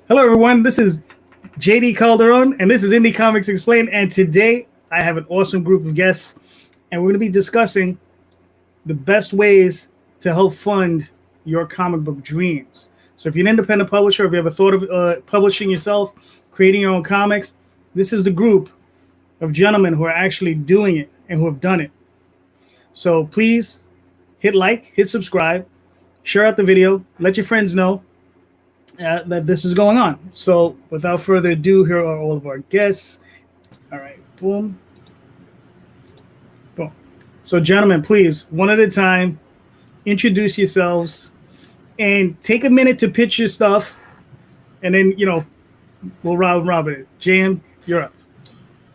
Hello, everyone. This is JD Calderon, and this is Indy Comics Explained. And today I have an awesome group of guests, and we're going to be discussing the best ways to help fund your comic book dreams. So, if you're an independent publisher, if you ever thought of publishing yourself, creating your own comics, this is the group of gentlemen who are actually doing it and who have done it. So, please hit like, hit subscribe, share out the video, let your friends know that this is going on. So without further ado, here are all of our guests. All right, boom. Boom. So gentlemen, please, one at a time, introduce yourselves and take a minute to pitch your stuff. And then, we'll rob it. JM, you're up.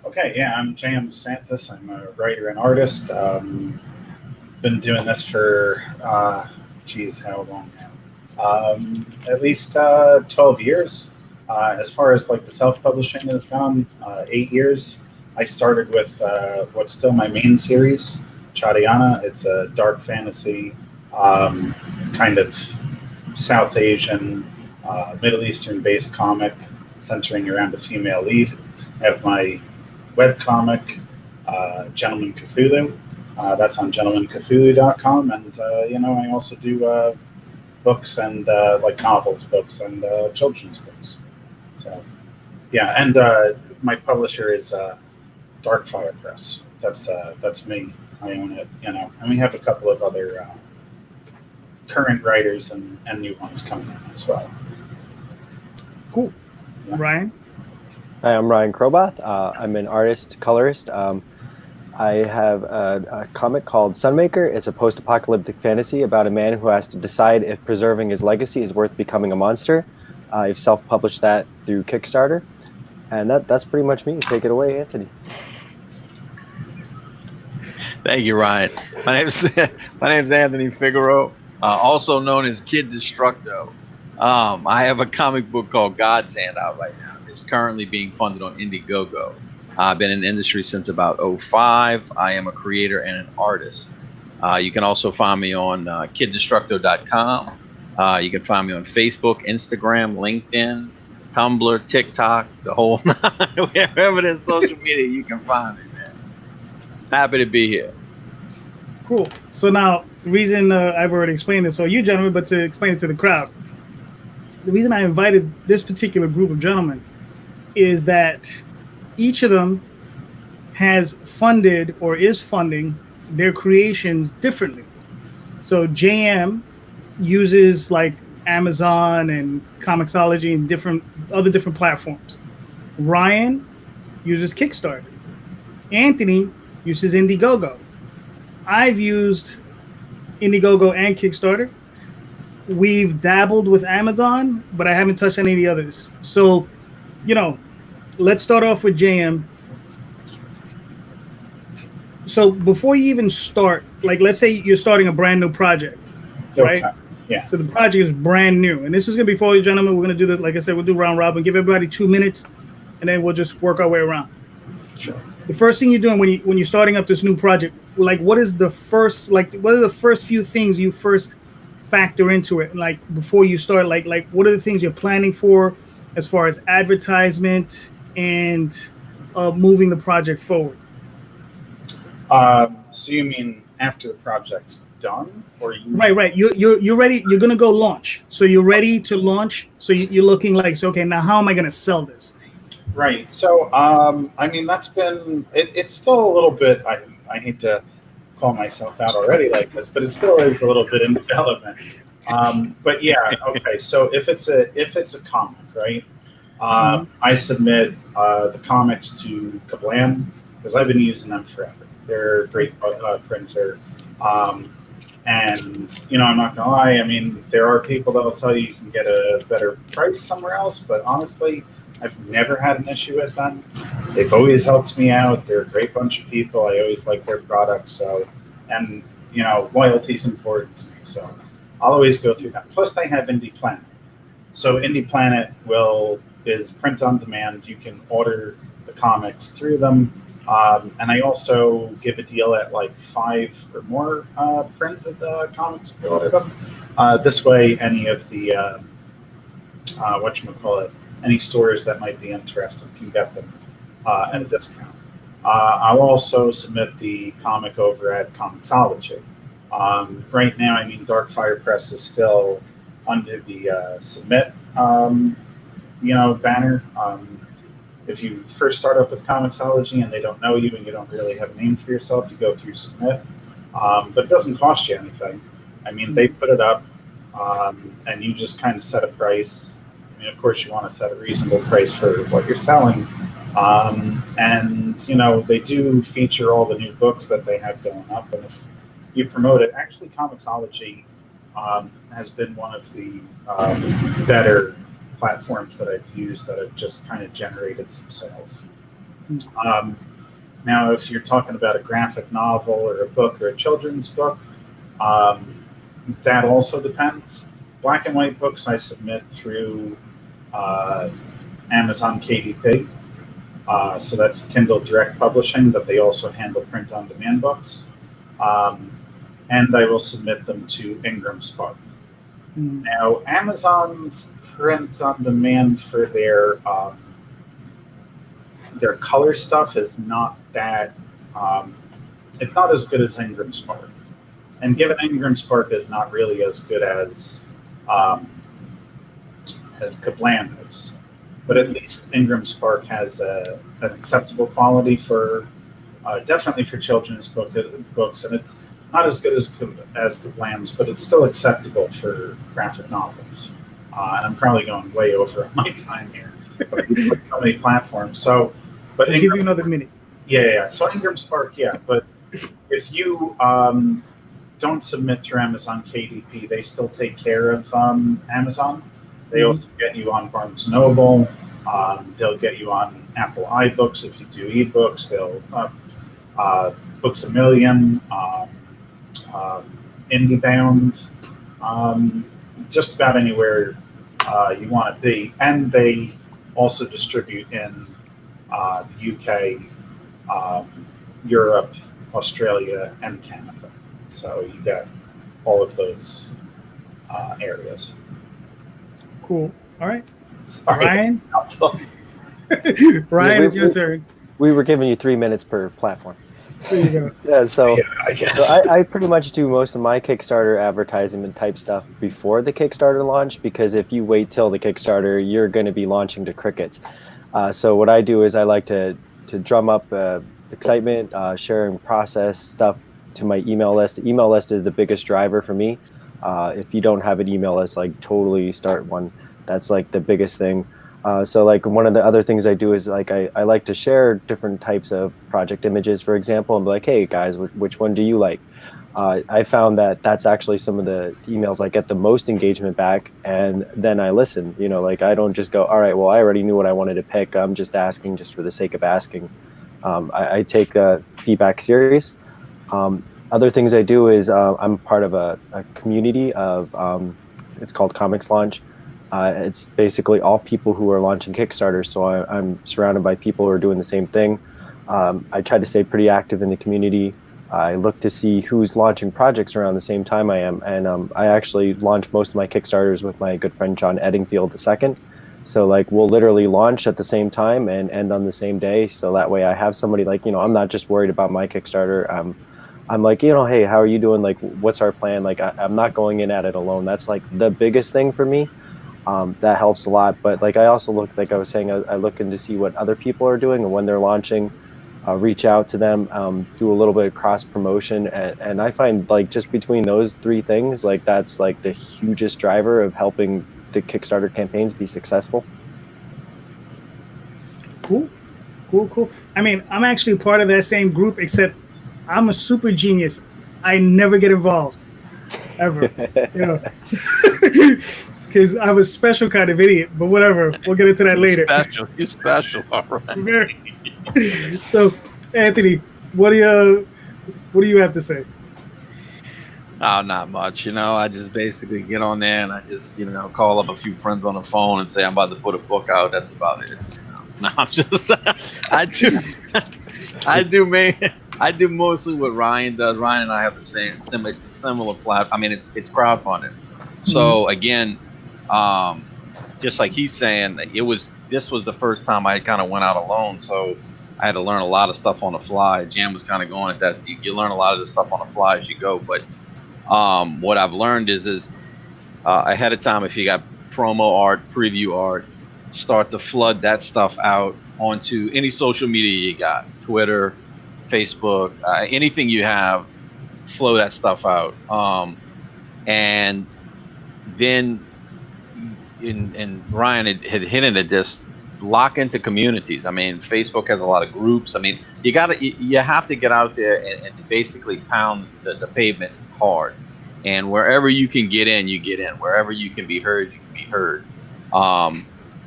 Okay, yeah, I'm J.M.DeSantis. I'm a writer and artist. Been doing this for, how long now? At least 12 years. As far as like the self-publishing has gone, 8 years. I started with what's still my main series, Calderon. It's a dark fantasy, kind of South Asian, Middle Eastern-based comic centering around a female lead. I have my webcomic, Gentleman Cthulhu. That's on gentlemanCthulhu.com, and I also do books and like novels books and children's books. So yeah, and my publisher is Darkfire Press. That's me. I own it, and we have a couple of other current writers and new ones coming in as well. Cool. Yeah. Ryan? Hi, I'm Ryan Kroboth. I'm an artist, colorist. I have a comic called Sunmaker. It's a post-apocalyptic fantasy about a man who has to decide if preserving his legacy is worth becoming a monster. I've self-published that through Kickstarter. And that's pretty much me. Take it away, Anthony. Thank you, Ryan. My name's Anthony Figaro, also known as Kid Destructo. I have a comic book called God's Hand out right now. It's currently being funded on Indiegogo. I've been in the industry since about 2005. I am a creator and an artist. You can also find me on kiddestructo.com. You can find me on Facebook, Instagram, LinkedIn, Tumblr, TikTok, the whole nine. Wherever there's social media, you can find me, man. Happy to be here. Cool. So now, the reason I've already explained this, so you gentlemen, but to explain it to the crowd, the reason I invited this particular group of gentlemen is that each of them has funded or is funding their creations differently. So JM uses like Amazon and Comixology and other different platforms. Ryan uses Kickstarter. Anthony uses Indiegogo. I've used Indiegogo and Kickstarter. We've dabbled with Amazon, but I haven't touched any of the others. So, let's start off with JM. So before you even start, like let's say you're starting a brand new project, right? Okay. Yeah. So the project is brand new. And this is going to be for all you gentlemen. We're going to do this, like I said, we'll do round robin, give everybody 2 minutes, and then we'll just work our way around. Sure. The first thing you're doing when you're starting up this new project, like what are the first few things you first factor into it? Like before you start, like what are the things you're planning for as far as advertisement and moving the project forward? So you mean after the project's done, or right? You're ready. You're gonna go launch. So you're ready to launch. So you're looking like, so okay, now how am I gonna sell this? Right. So that's been it's still a little bit. I hate to call myself out already like this, but it still is a little bit in development. But yeah, okay. So if it's a comic, right? I submit the comics to Kablam because I've been using them forever. They're a great printer. And, I'm not going to lie. I mean, there are people that will tell you can get a better price somewhere else. But honestly, I've never had an issue with them. They've always helped me out. They're a great bunch of people. I always like their products. So, and, loyalty is important to me. So I'll always go through them. Plus, they have Indie Planet. So Indie Planet is print on demand. You can order the comics through them. And I also give a deal at like 5 or more printed comics if you order them. This way, any of the whatchamacallit, any stores that might be interested can get them at a discount. I'll also submit the comic over at Comixology. Right now, I mean, Dark Fire Press is still under the submit, banner. If you first start up with Comixology and they don't know you and you don't really have a name for yourself, you go through submit. But it doesn't cost you anything. I mean, they put it up, and you just kind of set a price. I mean, of course, you want to set a reasonable price for what you're selling. And they do feature all the new books that they have going up. And if you promote it, actually, Comixology has been one of the better platforms that I've used that have just kind of generated some sales. Now, if you're talking about a graphic novel or a book or a children's book, that also depends. Black and white books I submit through Amazon KDP. So that's Kindle Direct Publishing, but they also handle print-on-demand books. And I will submit them to Ingram Spark. Now, Amazon's print-on-demand for their color stuff is not that. It's not as good as Ingram Spark, and given Ingram Spark is not really as good as Kablam is, but at least Ingram Spark has an acceptable quality for definitely for children's books, and it's not as good as Kablam's, but it's still acceptable for graphic novels. And I'm probably going way over my time here. But so many platforms. So, but I'll give you another minute. Yeah. So Ingram Spark, yeah. But if you don't submit through Amazon KDP, they still take care of Amazon. They also get you on Barnes & Noble. They'll get you on Apple iBooks if you do ebooks. They'll Books A Million, IndieBound, just about anywhere you want to be. And they also distribute in the UK, Europe, Australia, and Canada. So you got all of those areas. Cool. All right. Sorry. Ryan? Ryan, it's your turn. We were giving you 3 minutes per platform. There you go. Yeah, so, I guess. so I pretty much do most of my Kickstarter advertisement type stuff before the Kickstarter launch, because if you wait till the Kickstarter, you're going to be launching to crickets. So what I do is I like to drum up excitement, sharing process stuff to my email list. The email list is the biggest driver for me. If you don't have an email list, like totally start one. That's like the biggest thing. So like one of the other things I do is like I like to share different types of project images, for example, and be like, hey guys, which one do you like? I found that that's actually some of the emails I get the most engagement back, and then I listen. Like I don't just go, all right, well I already knew what I wanted to pick. I'm just asking just for the sake of asking. I take feedback serious. Other things I do is I'm part of a community of it's called Comics Launch. It's basically all people who are launching Kickstarters, so I'm surrounded by people who are doing the same thing. I try to stay pretty active in the community. I look to see who's launching projects around the same time I am, and I actually launch most of my Kickstarters with my good friend John Eddingfield II. So like we'll literally launch at the same time and end on the same day, so that way I have somebody like, I'm not just worried about my Kickstarter. I'm like, hey, how are you doing? Like, what's our plan? Like, I'm not going in at it alone. That's like the biggest thing for me. That helps a lot. But like I also look, like I was saying, I look in to see what other people are doing and when they're launching, reach out to them, do a little bit of cross promotion. And I find like just between those three things, like that's like the hugest driver of helping the Kickstarter campaigns be successful. Cool. I mean, I'm actually part of that same group, except I'm a super genius. I never get involved, ever. Because I'm a special kind of idiot, but whatever. We'll get into that later. You're special, all right. So, Anthony, what do you have to say? Oh, not much. I just basically get on there and I just, call up a few friends on the phone and say I'm about to put a book out. That's about it. No, I'm just, I do mostly what Ryan does. Ryan and I have the same. It's a similar platform. I mean, it's crowdfunded. So again, just like he's saying, this was the first time I kind of went out alone, so I had to learn a lot of stuff on the fly. Jam was kind of going at that. You learn a lot of this stuff on the fly as you go. But what I've learned is ahead of time, if you got promo art, preview art, start to flood that stuff out onto any social media you got, Twitter, Facebook, anything you have, flow that stuff out. And then, and Ryan had hinted at this, lock into communities. I mean, Facebook has a lot of groups. I mean, you have to get out there and basically pound the pavement hard. And wherever you can get in, you get in. Wherever you can be heard, you can be heard.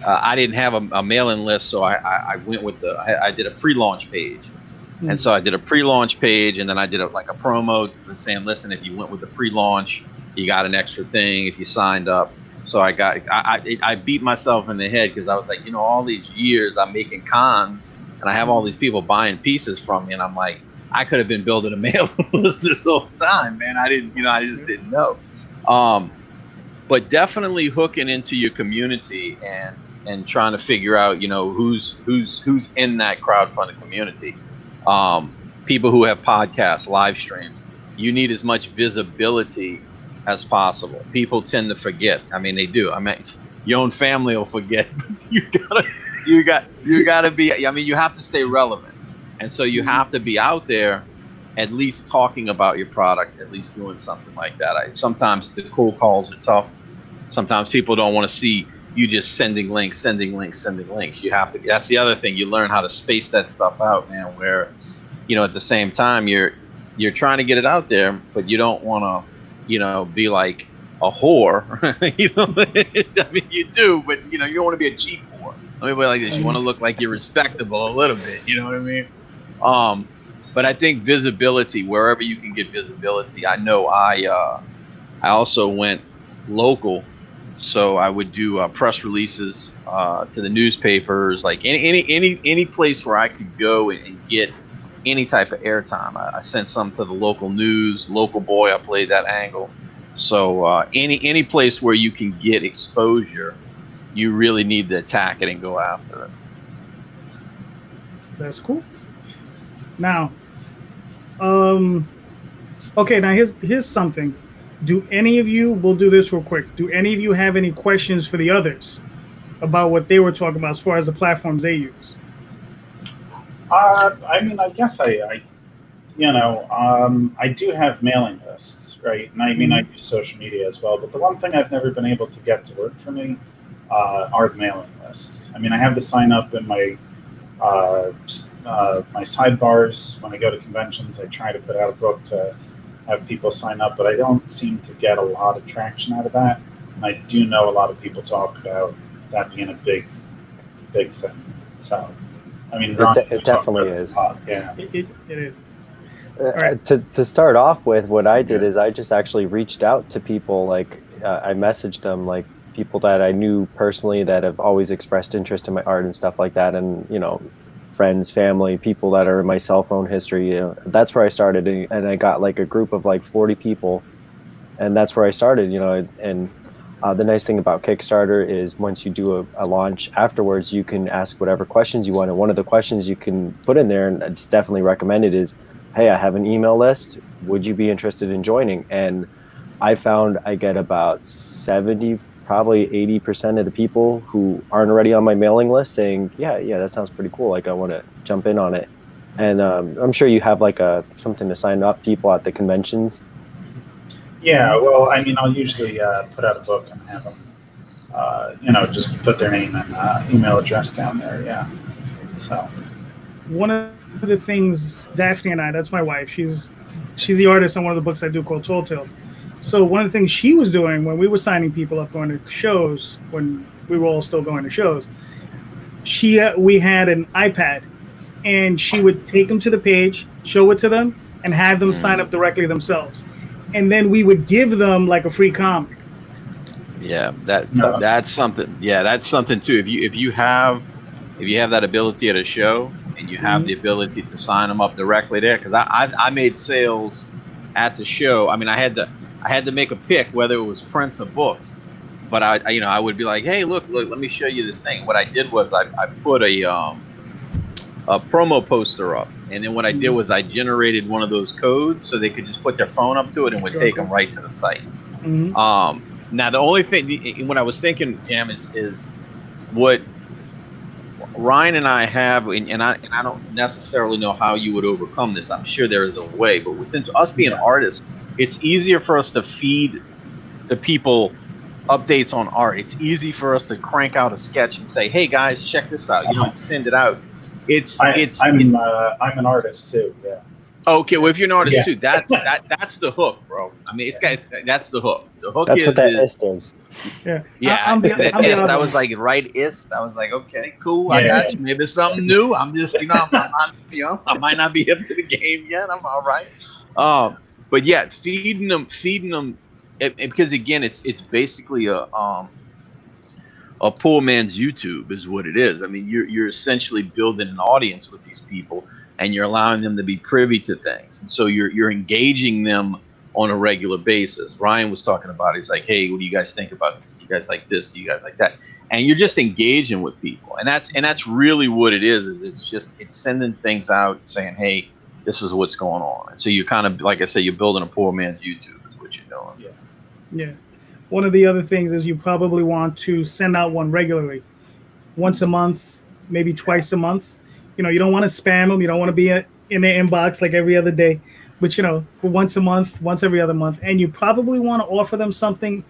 I didn't have a mailing list, so I went with I did a pre-launch page. And so I did a pre-launch page, and then I did a promo saying, listen, if you went with the pre-launch, you got an extra thing if you signed up. So I beat myself in the head because I was like, all these years I'm making cons and I have all these people buying pieces from me, and I'm like, I could have been building a mailing list this whole time, man. I didn't, I just didn't know. But definitely hooking into your community and trying to figure out, who's in that crowdfunding community. People who have podcasts, live streams. You need as much visibility as possible. People tend to forget. I mean, they do. I mean, your own family will forget. you gotta be. I mean, you have to stay relevant, and so you have to be out there, at least talking about your product, at least doing something like that. Sometimes the cold calls are tough. Sometimes people don't want to see you just sending links. You have to. That's the other thing. You learn how to space that stuff out, man. Where, at the same time you're trying to get it out there, but you don't want to, be like a whore. I mean, you do, but you don't want to be a cheap whore. Let me put it like this: you want to look like you're respectable a little bit. You know what I mean? But I think visibility, wherever you can get visibility. I know I also went local. So I would do press releases to the newspapers, like any place where I could go and get any type of airtime. I sent some to the local news, local boy. I played that angle. So any place where you can get exposure, you really need to attack it and go after it. That's cool. Now, okay. Now here's something. Do any of you, we'll do this real quick. Do any of you have any questions for the others about what they were talking about as far as the platforms they use? I mean, I guess I do have mailing lists, right? And I mean, I use social media as well. But the one thing I've never been able to get to work for me are the mailing lists. I mean, I have to sign up in my my sidebars when I go to conventions. I try to put out a book to have people sign up, but I don't seem to get a lot of traction out of that. And I do know a lot of people talk about that being a big thing. So, I mean, it definitely is. Yeah, it is. Right. To start off with, what I did is I just actually reached out to people. Like I messaged them, like people that I knew personally that have always expressed interest in my art and stuff like that, and friends, family, people that are in my cell phone history. That's where I started, and I got like a group of like 40 people, and that's where I started. And the nice thing about Kickstarter is once you do a launch afterwards, you can ask whatever questions you want, and one of the questions you can put in there, and it's definitely recommended, is, hey, I have an email list, would you be interested in joining? And I found I get about 70, probably 80% of the people who aren't already on my mailing list saying, yeah, that sounds pretty cool. Like, I want to jump in on it. And I'm sure you have like something to sign up people at the conventions. Yeah, well, I mean, I'll usually put out a book and have them, just put their name and email address down there. Yeah. So one of the things Daphne and I, that's my wife, she's the artist on one of the books I do called Tall Tales. So one of the things she was doing when we were signing people up going to shows, when we were all still going to shows, we had an iPad, and she would take them to the page, show it to them, and have them sign up directly themselves. And then we would give them like a free comic. Yeah, that's something. Yeah, that's something too. If you have that ability at a show, and you have the ability to sign them up directly there, because I made sales at the show. I mean, I had to make a pick whether it was prints or books, but I would be like, hey, look, let me show you this thing. What I did was I put a promo poster up, and then what I did was I generated one of those codes so they could just put their phone up to it and would take them right to the site. Now the only thing, what I was thinking, Jam, is what Ryan and I have, and I don't necessarily know how you would overcome this. I'm sure there is a way, but since us being artists, it's easier for us to feed the people updates on art. It's easy for us to crank out a sketch and say, "Hey guys, check this out," and send it out. I'm an artist too. Yeah. Okay, well, if you're an artist too, that's the hook, bro. I mean, that's the hook. The hook that's what that is. Yeah. I was like, right? I was like, okay, cool. I got you. Maybe it's something new. I'm just, I might not be hip to the game yet. I'm all right. But yeah, feeding them, because again, it's basically a poor man's YouTube is what it is. I mean, you're essentially building an audience with these people, and you're allowing them to be privy to things, and so you're engaging them on a regular basis. Ryan was talking about, he's like, hey, what do you guys think about this? Do you guys like this? Do you guys like that? And you're just engaging with people, and that's really what it is it's sending things out saying, hey, this is what's going on. And so you kind of, like I said, you're building a poor man's YouTube is what you're doing. Yeah. One of the other things is you probably want to send out one regularly, once a month, maybe twice a month. You don't want to spam them. You don't want to be in their inbox like every other day, but once a month, once every other month. And you probably want to offer them something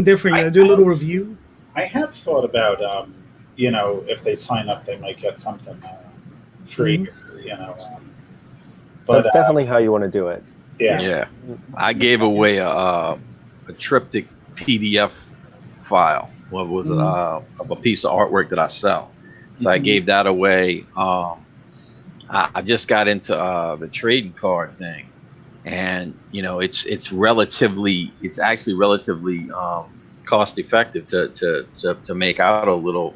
different. Do a little review. I have thought about, if they sign up, they might get something free. But that's definitely how you want to do it. Yeah. I gave away a triptych PDF file. What was it? Of a piece of artwork that I sell. So I gave that away. I just got into the trading card thing, and it's actually relatively cost effective to make out a little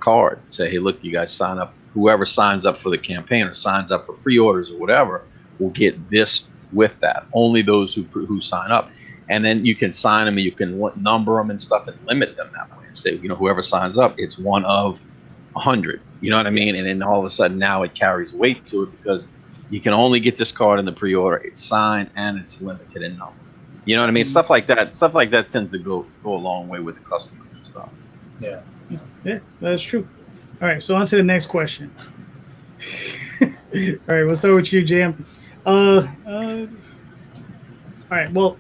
card. Say, hey, look, you guys sign up. Whoever signs up for the campaign or signs up for pre-orders or whatever will get this with that. Only those who sign up. And then you can sign them and you can number them and stuff and limit them that way. And say, whoever signs up, it's one of 100. You know what I mean? And then all of a sudden now it carries weight to it because you can only get this card in the pre-order. It's signed and it's limited in number. You know what I mean? Stuff like that tends to go a long way with the customers and stuff. Yeah, that's true. All right, so on to the next question. All right, we'll start with you, Jam. All right, well,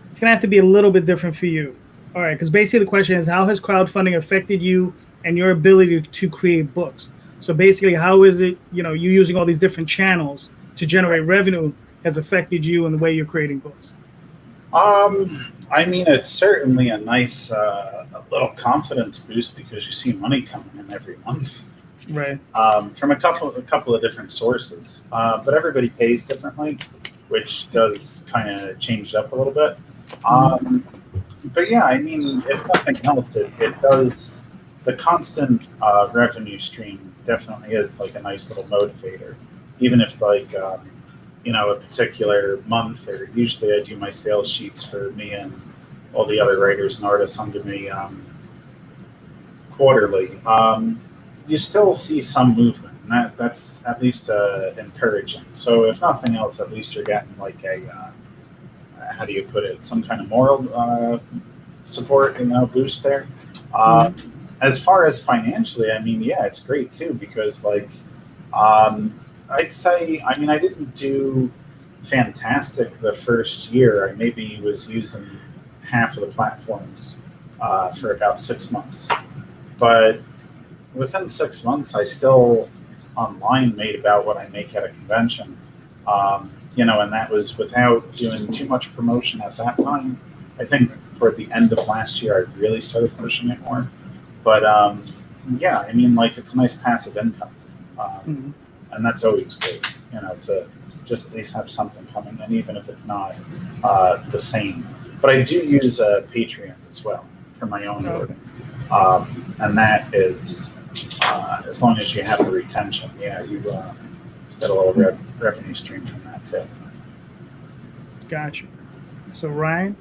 it's gonna have to be a little bit different for you. All right, because basically the question is, how has crowdfunding affected you and your ability to create books? So basically, how is it, you using all these different channels to generate revenue has affected you and the way you're creating books? I mean, it's certainly a nice little confidence boost because you see money coming in every month, right? From a couple of different sources, but everybody pays differently, which does kind of change it up a little bit. But yeah, I mean, if nothing else, it does. The constant revenue stream definitely is like a nice little motivator, even if like a particular month, or usually I do my sales sheets for me and all the other writers and artists under me quarterly. You still see some movement, and that's at least encouraging. So if nothing else, at least you're getting like a how do you put it? Some kind of moral support, boost there. As far as financially, I mean, yeah, it's great too because like I'd say, I mean, I didn't do fantastic the first year. I maybe was using half of the platforms for about 6 months. But within 6 months, I still online made about what I make at a convention. And that was without doing too much promotion at that time. I think toward the end of last year, I really started pushing it more. But yeah, I mean, like it's a nice passive income. And that's always great, to just at least have something coming in, even if it's not the same. But I do use Patreon as well for my own work. And that is, as long as you have the retention, you get a little revenue stream from that too. Gotcha. So Ryan,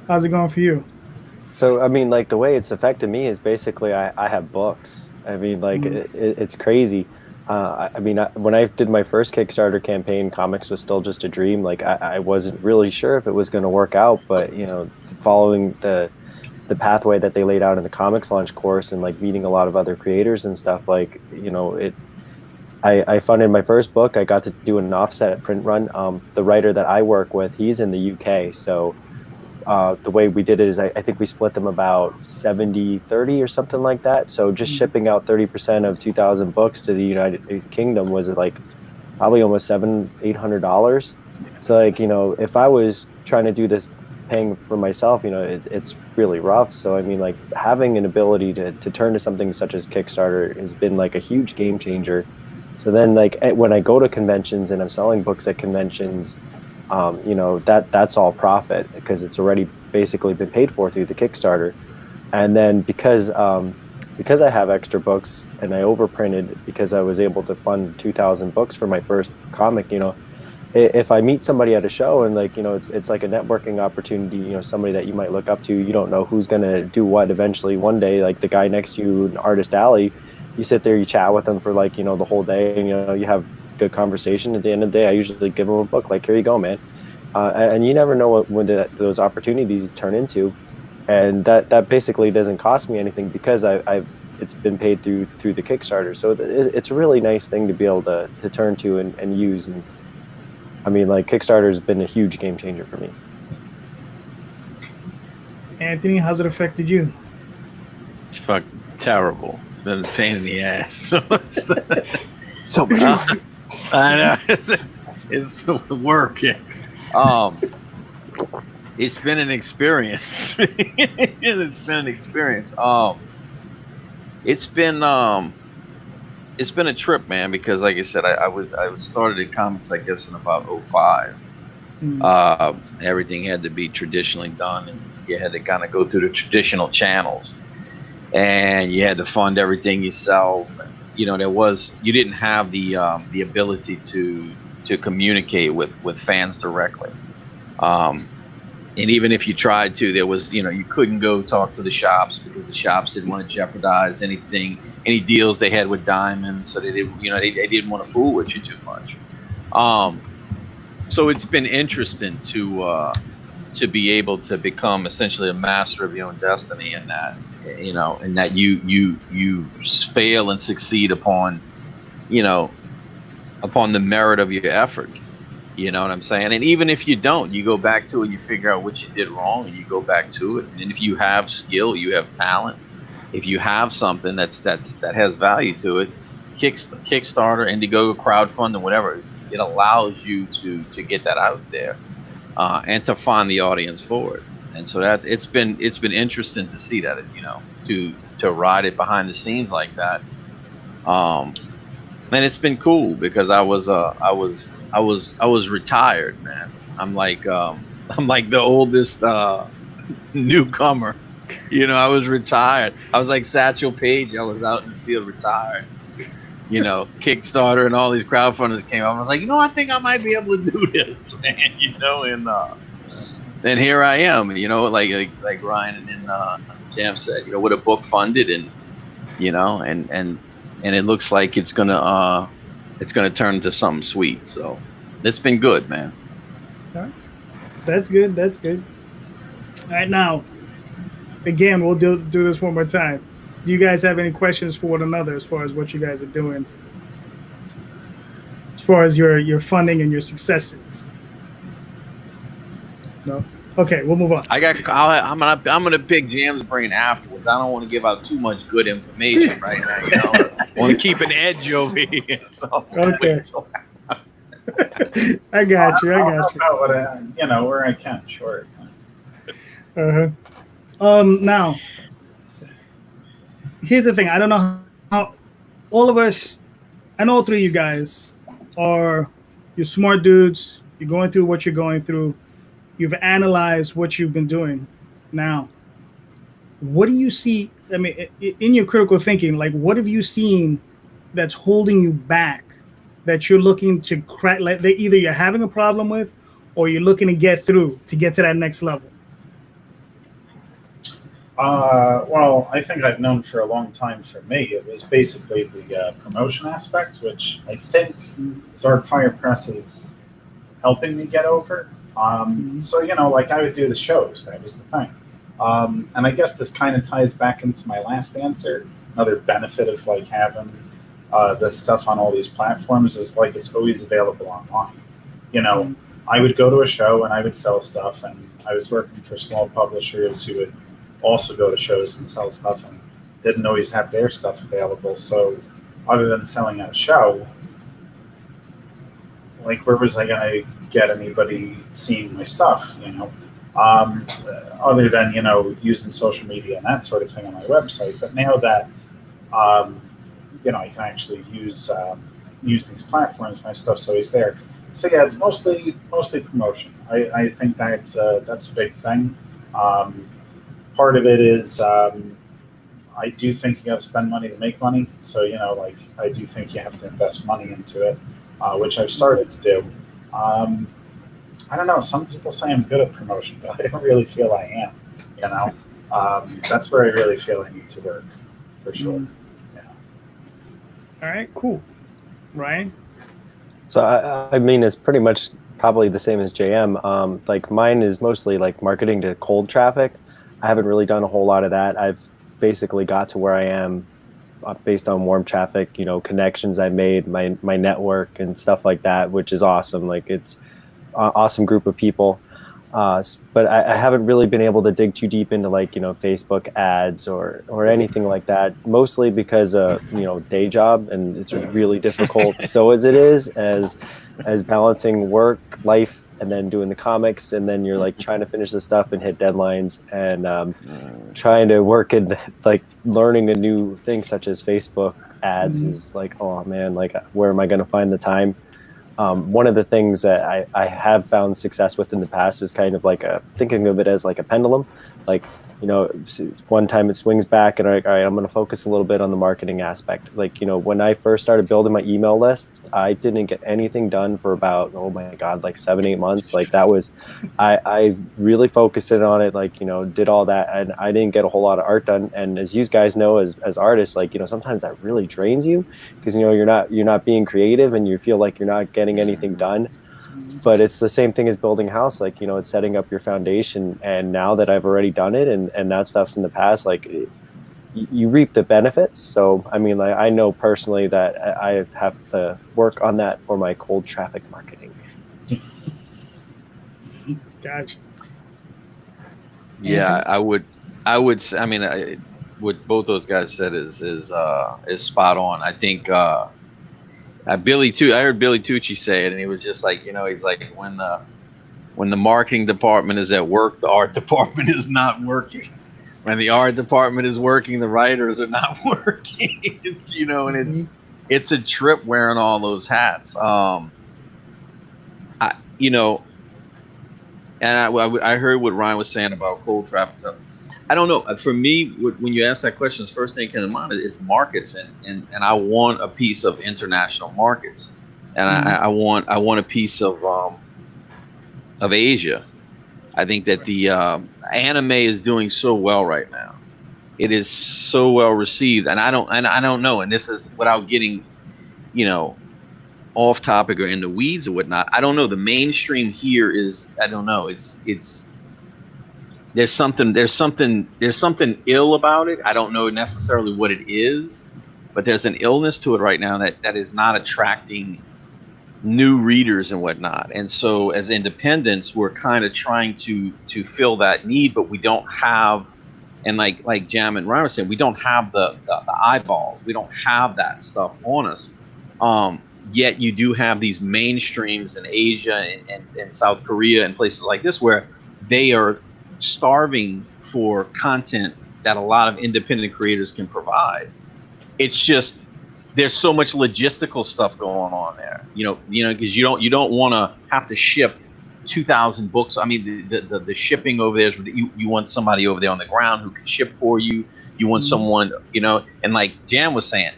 how's it going for you? So I mean, like the way it's affected me is basically I have books. I mean, like it's crazy. When I did my first Kickstarter campaign, comics was still just a dream. Like I wasn't really sure if it was going to work out, but following the pathway that they laid out in the comics launch course and like meeting a lot of other creators and stuff, like I funded my first book. I got to do an offset print run. The writer that I work with, he's in the UK, so. The way we did it is I think we split them about 70-30 or something like that. So just shipping out 30% of 2,000 books to the United Kingdom was like probably almost $700-800. So like, if I was trying to do this paying for myself, it's really rough. So I mean, like having an ability to turn to something such as Kickstarter has been like a huge game changer. So then like when I go to conventions and I'm selling books at conventions, that's all profit because it's already basically been paid for through the Kickstarter. And then because I have extra books and I overprinted because I was able to fund 2,000 books for my first comic, if I meet somebody at a show and like, it's like a networking opportunity, somebody that you might look up to, you don't know who's going to do what eventually one day, like the guy next to you in Artist Alley, you sit there, you chat with them for like, the whole day and, you have good conversation. At the end of the day, I usually give them a book like, here you go, man. And you never know when those opportunities turn into, and that basically doesn't cost me anything because it's been paid through the Kickstarter. So it's a really nice thing to be able to turn to and use. And I mean, like Kickstarter has been a huge game changer for me. Anthony, how's it affected you? It's fucking terrible. It's been a pain in the ass. So much. I know. It's work. It's been an experience. It's been an experience. It's been a trip, man, because like I said, I started in comics, I guess, in about 2005. Everything had to be traditionally done, and you had to kind of go through the traditional channels, and you had to fund everything yourself. You didn't have the ability to communicate with fans directly. And even if you tried to, there was, you couldn't go talk to the shops because the shops didn't want to jeopardize any deals they had with Diamond. So they didn't, they didn't want to fool with you too much. So it's been interesting to be able to become essentially a master of your own destiny in that, and that you fail and succeed upon the merit of your effort. You know what I'm saying? And even if you don't, you go back to it and you figure out what you did wrong and you go back to it. And if you have skill, you have talent, if you have something that has value to it, Kickstarter, Indiegogo, crowdfunding, whatever, it allows you to get that out there and to find the audience for it. And so that it's been interesting to see that, to ride it behind the scenes like that. And it's been cool because I was retired, man. I'm like the oldest newcomer. I was retired. I was like Satchel Paige. I was out in the field retired. Kickstarter and all these crowdfunders came out. I was like, I think I might be able to do this, man. And then here I am. Like Ryan and Jam said, with a book funded and and it looks like it's gonna turn into something sweet. So it's been good, man. All right. That's good. All right, now, again, we'll do this one more time. Do you guys have any questions for one another as far as what you guys are doing, as far as your funding and your successes? No. Okay, we'll move on. I'm gonna pick Jam's brain afterwards. I don't want to give out too much good information right now. I want to keep an edge over here. So okay. I got you. We're kind of short. Now, here's the thing. I don't know how all of us. I know all three of you guys you're smart dudes. You're going through what you're going through. You've analyzed what you've been doing. Now, what do you see? I mean, in your critical thinking, like, what have you seen that's holding you back, that you're looking to crack? Like, either you're having a problem with, or you're looking to get through to get to that next level. Well, I think I've known for a long time. For me, it was basically the promotion aspect, which I think Dark Fire Press is helping me get over. So, like I would do the shows. That was the thing. And I guess this kind of ties back into my last answer. Another benefit of like having this stuff on all these platforms is like it's always available online. I would go to a show and I would sell stuff, and I was working for small publishers who would also go to shows and sell stuff and didn't always have their stuff available. So, other than selling at a show, like where was I going to get anybody seeing my stuff? Other than using social media and that sort of thing on my website. But now that I can actually use these platforms, my stuff's always there. So yeah, it's mostly promotion. I think that's a big thing. Part of it is I do think you got to spend money to make money. So I do think you have to invest money into it, which I've started to do. I don't know. Some people say I'm good at promotion, but I don't really feel I am. That's where I really feel I need to work, for sure. Yeah. All right, cool. Ryan? So I mean, it's pretty much probably the same as JM. Like mine is mostly like marketing to cold traffic. I haven't really done a whole lot of that. I've basically got to where I am based on warm traffic, connections I made, my network and stuff like that, which is awesome. Like it's an awesome group of people. But I haven't really been able to dig too deep into like, Facebook ads or anything like that, mostly because, day job, and it's really difficult. So as it is as balancing work, life, and then doing the comics, and then you're like trying to finish the stuff and hit deadlines, and trying to work in like learning a new thing such as Facebook ads is like, oh man, like where am I going to find the time? One of the things that I have found success with in the past is kind of like thinking of it as like a pendulum. Like, one time it swings back and all right, I'm going to focus a little bit on the marketing aspect. Like, when I first started building my email list, I didn't get anything done for about, oh my God, like 7-8 months. Like that was, I really focused it on it, like, did all that, and I didn't get a whole lot of art done. And as you guys know, as artists, like, sometimes that really drains you because, you're not being creative and you feel like you're not getting anything done. But it's the same thing as building a house. Like, it's setting up your foundation. And now that I've already done it and that stuff's in the past, like you reap the benefits. So, I mean, like, I know personally that I have to work on that for my cold traffic marketing. Gotcha. Yeah, I would say, I mean, what both those guys said is spot on. I think, I heard Billy Tucci say it, and he was just like, he's like, when the marketing department is at work, the art department is not working. When the art department is working, the writers are not working. It's, and it's a trip wearing all those hats. I heard what Ryan was saying about cold traffic stuff. I don't know. For me, when you ask that question, the first thing that came to mind is markets, and I want a piece of international markets, and I want a piece of Asia. I think that the anime is doing so well right now. It is so well received, and I don't know. And this is without getting, off topic or in the weeds or whatnot. I don't know. The mainstream here is, I don't know. It's. There's something ill about it. I don't know necessarily what it is, but there's an illness to it right now that is not attracting new readers and whatnot. And so as independents, we're kind of trying to fill that need, but we don't have, and like Jam and Ryan were saying, we don't have the eyeballs. We don't have that stuff on us. Yet you do have these mainstreams in Asia and South Korea and places like this where they are starving for content that a lot of independent creators can provide. It's just there's so much logistical stuff going on there, because you don't want to have to ship 2,000 books. I mean, the shipping over there is, you want somebody over there on the ground who can ship for you. You want someone, and like Jan was saying,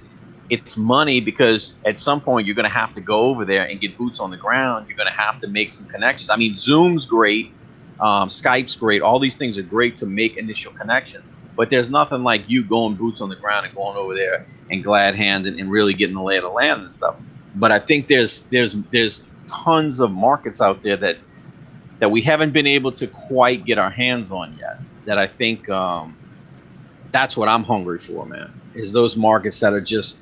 it's money because at some point you're going to have to go over there and get boots on the ground. You're going to have to make some connections. I mean, Zoom's great. Skype's great. All these things are great to make initial connections. But there's nothing like you going boots on the ground and going over there and glad hand and really getting the lay of the land and stuff. But I think there's tons of markets out there that we haven't been able to quite get our hands on yet. That I think that's what I'm hungry for, man. Is those markets that are just,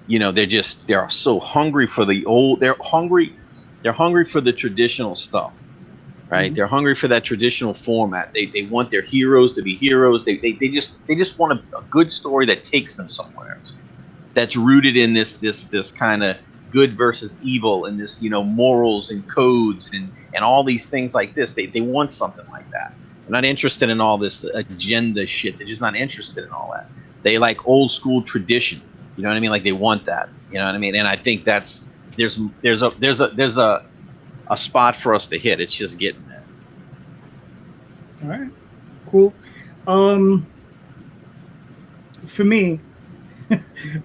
they're so hungry for the old. They're hungry for the traditional stuff, right? Mm-hmm. They're hungry for that traditional format. They want their heroes to be heroes. They just want a good story that takes them somewhere. That's rooted in this kind of good versus evil and this, morals and codes and all these things like this. They want something like that. They're not interested in all this agenda shit. They're just not interested in all that. They like old school tradition. You know what I mean? Like they want that. You know what I mean? And I think there's a spot for us to hit. It's just getting there. All right, cool. For me,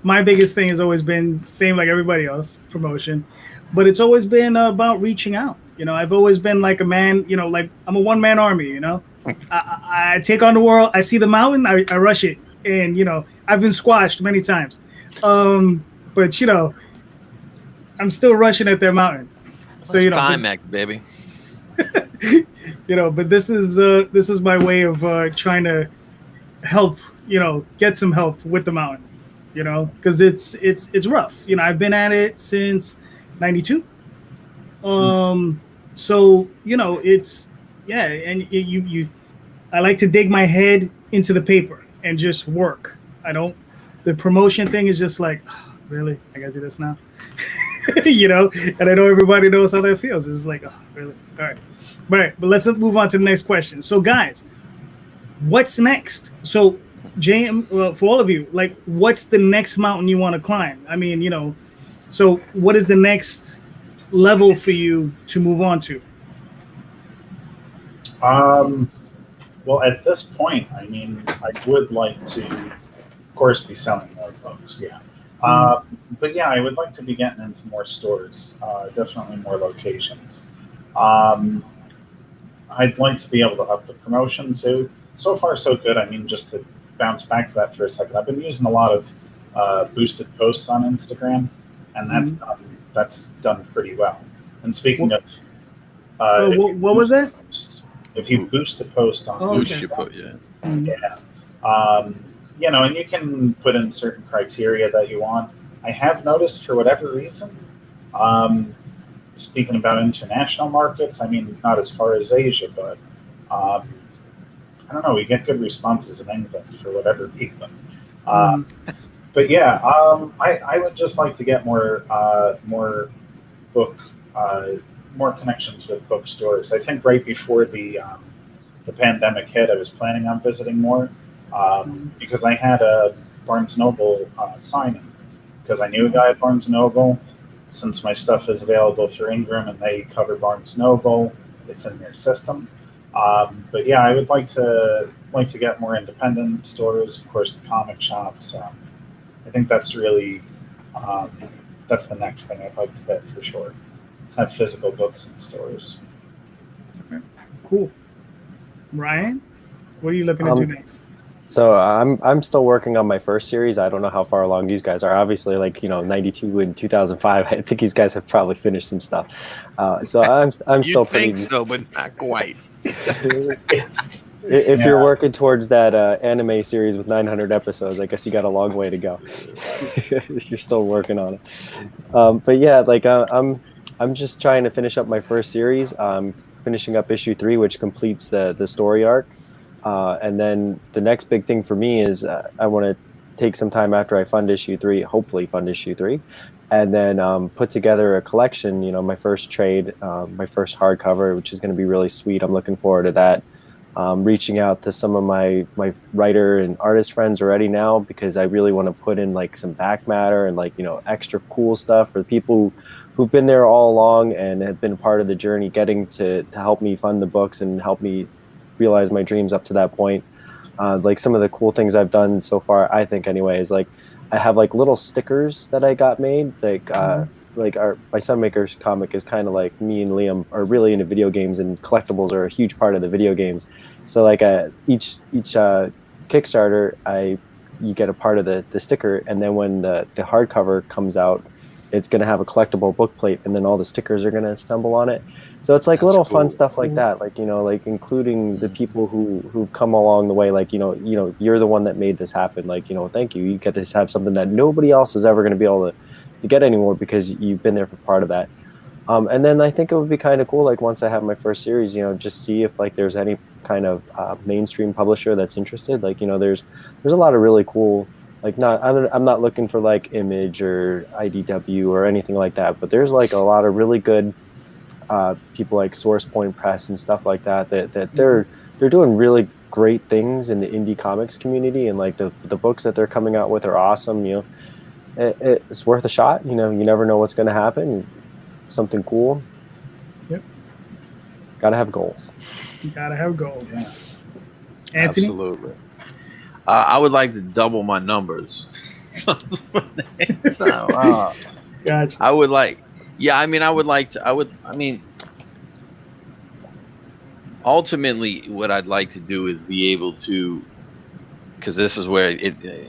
my biggest thing has always been same like everybody else, promotion, but it's always been about reaching out. I've always been like a man. Like I'm a one-man army. I take on the world. I see the mountain, I rush it, and I've been squashed many times. But I'm still rushing at their mountain. So climax, baby. But this is my way of trying to help, get some help with the mountain, because it's rough. I've been at it since '92. So it's and I like to dig my head into the paper and just work. The promotion thing is just like, oh, really? I gotta do this now? And I know everybody knows how that feels. It's like, oh, really? All right. But let's move on to the next question. So guys, what's next? So JM, for all of you, like, what's the next mountain you want to climb? I mean, so what is the next level for you to move on to? Well, at this point, I would like to, of course, be selling more books. Yeah. But yeah, I would like to be getting into more stores, definitely more locations. I'd like to be able to up the promotion too. So far, so good. Just to bounce back to that for a second, I've been using a lot of boosted posts on Instagram, and that's done pretty well. And speaking of, what was that? If you boost a post on Instagram, and you can put in certain criteria that you want. I have noticed, for whatever reason, speaking about international markets, not as far as Asia, but I don't know, we get good responses in England for whatever reason. But yeah, I would just like to get more connections with bookstores. I think right before the pandemic hit, I was planning on visiting more because I had a Barnes & Noble signing, because I knew a guy at Barnes & Noble. Since my stuff is available through Ingram and they cover Barnes & Noble, it's in their system. But yeah, I would like to get more independent stores, of course, the comic shops. I think that's really that's the next thing I'd like to hit for sure. To have physical books in stores. Okay. Cool. Ryan, what are you looking to do next? So I'm still working on my first series. I don't know how far along these guys are. Obviously, 92 and 2005. I think these guys have probably finished some stuff. So I'm still pretty. Think so, but not quite. If you're working towards that anime series with 900 episodes, I guess you got a long way to go. You're still working on it. But yeah, I'm just trying to finish up my first series. Finishing up issue 3, which completes the story arc. And then the next big thing for me is I want to take some time after I fund issue 3, hopefully fund issue 3, and then put together a collection, my first trade, my first hardcover, which is going to be really sweet. I'm looking forward to that. Reaching out to some of my writer and artist friends already now, because I really want to put in some back matter and extra cool stuff for the people who've been there all along and have been part of the journey, getting to help me fund the books and help me realize my dreams up to that point. Some of the cool things I've done so far, I think anyway, is I have little stickers that I got made. My Sunmaker's comic is kind of like me and Liam are really into video games, and collectibles are a huge part of the video games. So each Kickstarter, you get a part of the sticker, and then when the hardcover comes out, it's going to have a collectible book plate, and then all the stickers are going to assemble on it. So it's like That's little cool. fun stuff like that, like, you know, like including the people who've come along the way, like, you know, you're the one that made this happen, like, you know, thank you. You get to have something that nobody else is ever going to be able to get anymore because you've been there for part of that. And then I think it would be kind of cool, like once I have my first series, you know, just see if like there's any kind of mainstream publisher that's interested. Like, you know, there's a lot of really cool, like I'm not looking for like Image or IDW or anything like that, but there's like a lot of really good people like Source Point Press and stuff like that they're doing really great things in the indie comics community, and like the books that they're coming out with are awesome. You know, it's worth a shot. You know, you never know what's going to happen. Something cool. Yep. Gotta have goals. You gotta have goals. Yeah. Anthony? Absolutely. I would like to double my numbers. Gotcha. I would like, yeah, I mean, ultimately what I'd like to do is be able to, because this is where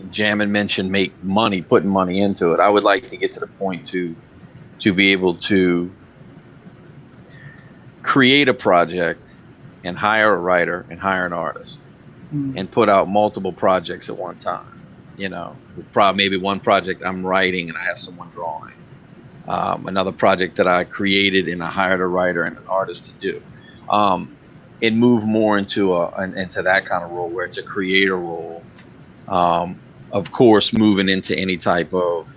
Jammin mentioned putting money into it. I would like to get to the point to be able to create a project and hire a writer and hire an artist and put out multiple projects at one time. You know, maybe one project I'm writing and I have someone drawing. Another project that I created and I hired a writer and an artist to do. It moved more into that kind of role where it's a creator role. Of course, moving into any type of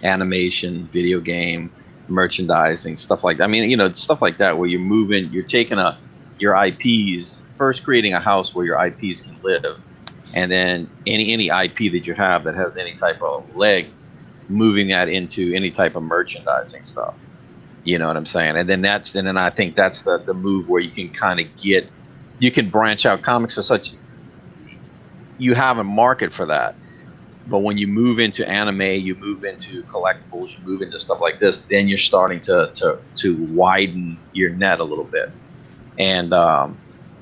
animation, video game, merchandising, stuff like that. I mean, you know, stuff like that where you're taking your IPs, first creating a house where your IPs can live, and then any IP that you have that has any type of legs, moving that into any type of merchandising stuff. You know what I'm saying? And then I think that's the move where you can kind of you can branch out. Comics are such, you have a market for that. But when you move into anime, you move into collectibles, you move into stuff like this, then you're starting to widen your net a little bit. And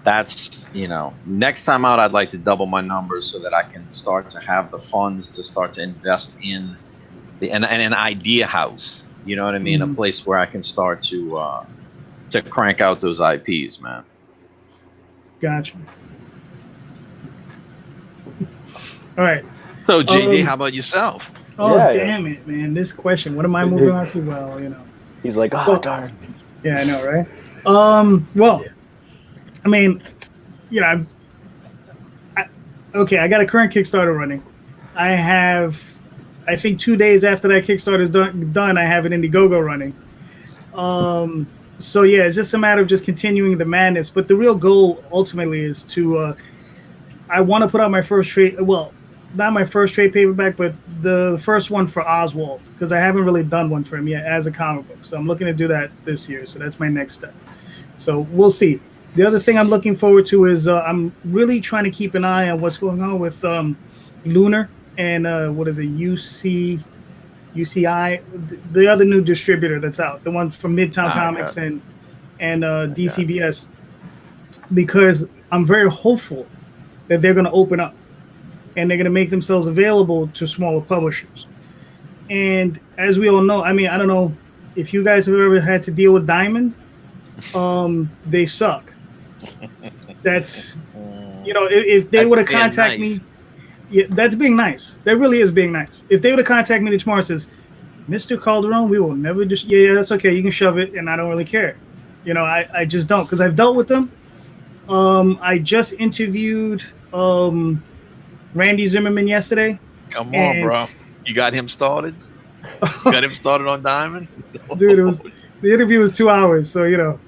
that's, you know, next time out, I'd like to double my numbers so that I can start to have the funds to start to invest in an idea house. You know what I mean? A place where I can start to crank out those IPs, man. Gotcha. All right. So, JD, how about yourself? Oh, Yeah, damn it, man. This question. What am I moving on to? Well, you know. He's like, oh, darn. Yeah, I know, right? Well, I mean, you know, I got a current Kickstarter running. I think 2 days after that Kickstarter is done, I have an Indiegogo running. So, yeah, it's just a matter of just continuing the madness. But the real goal, ultimately, is to, I want to put out my first trade, well, not my first trade paperback, but the first one for Oswald, because I haven't really done one for him yet as a comic book. So I'm looking to do that this year. So that's my next step. So we'll see. The other thing I'm looking forward to is I'm really trying to keep an eye on what's going on with Lunar and what is it, UCI, the other new distributor that's out, the one from Midtown Comics and DCBS, because I'm very hopeful that they're going to open up and they're going to make themselves available to smaller publishers. And as we all know, I mean, I don't know if you guys have ever had to deal with Diamond. They suck. That's, you know, if they would have contacted me, yeah, that's being nice. That really is being nice. If they would have contacted me tomorrow and says, Mr. Calderon, we will never just, yeah, that's okay. You can shove it. And I don't really care. You know, I just don't, because I've dealt with them. I just interviewed Randy Zimmerman yesterday. Come on, bro. You got him started? You got him started on Diamond? Dude, the interview was 2 hours, so you know.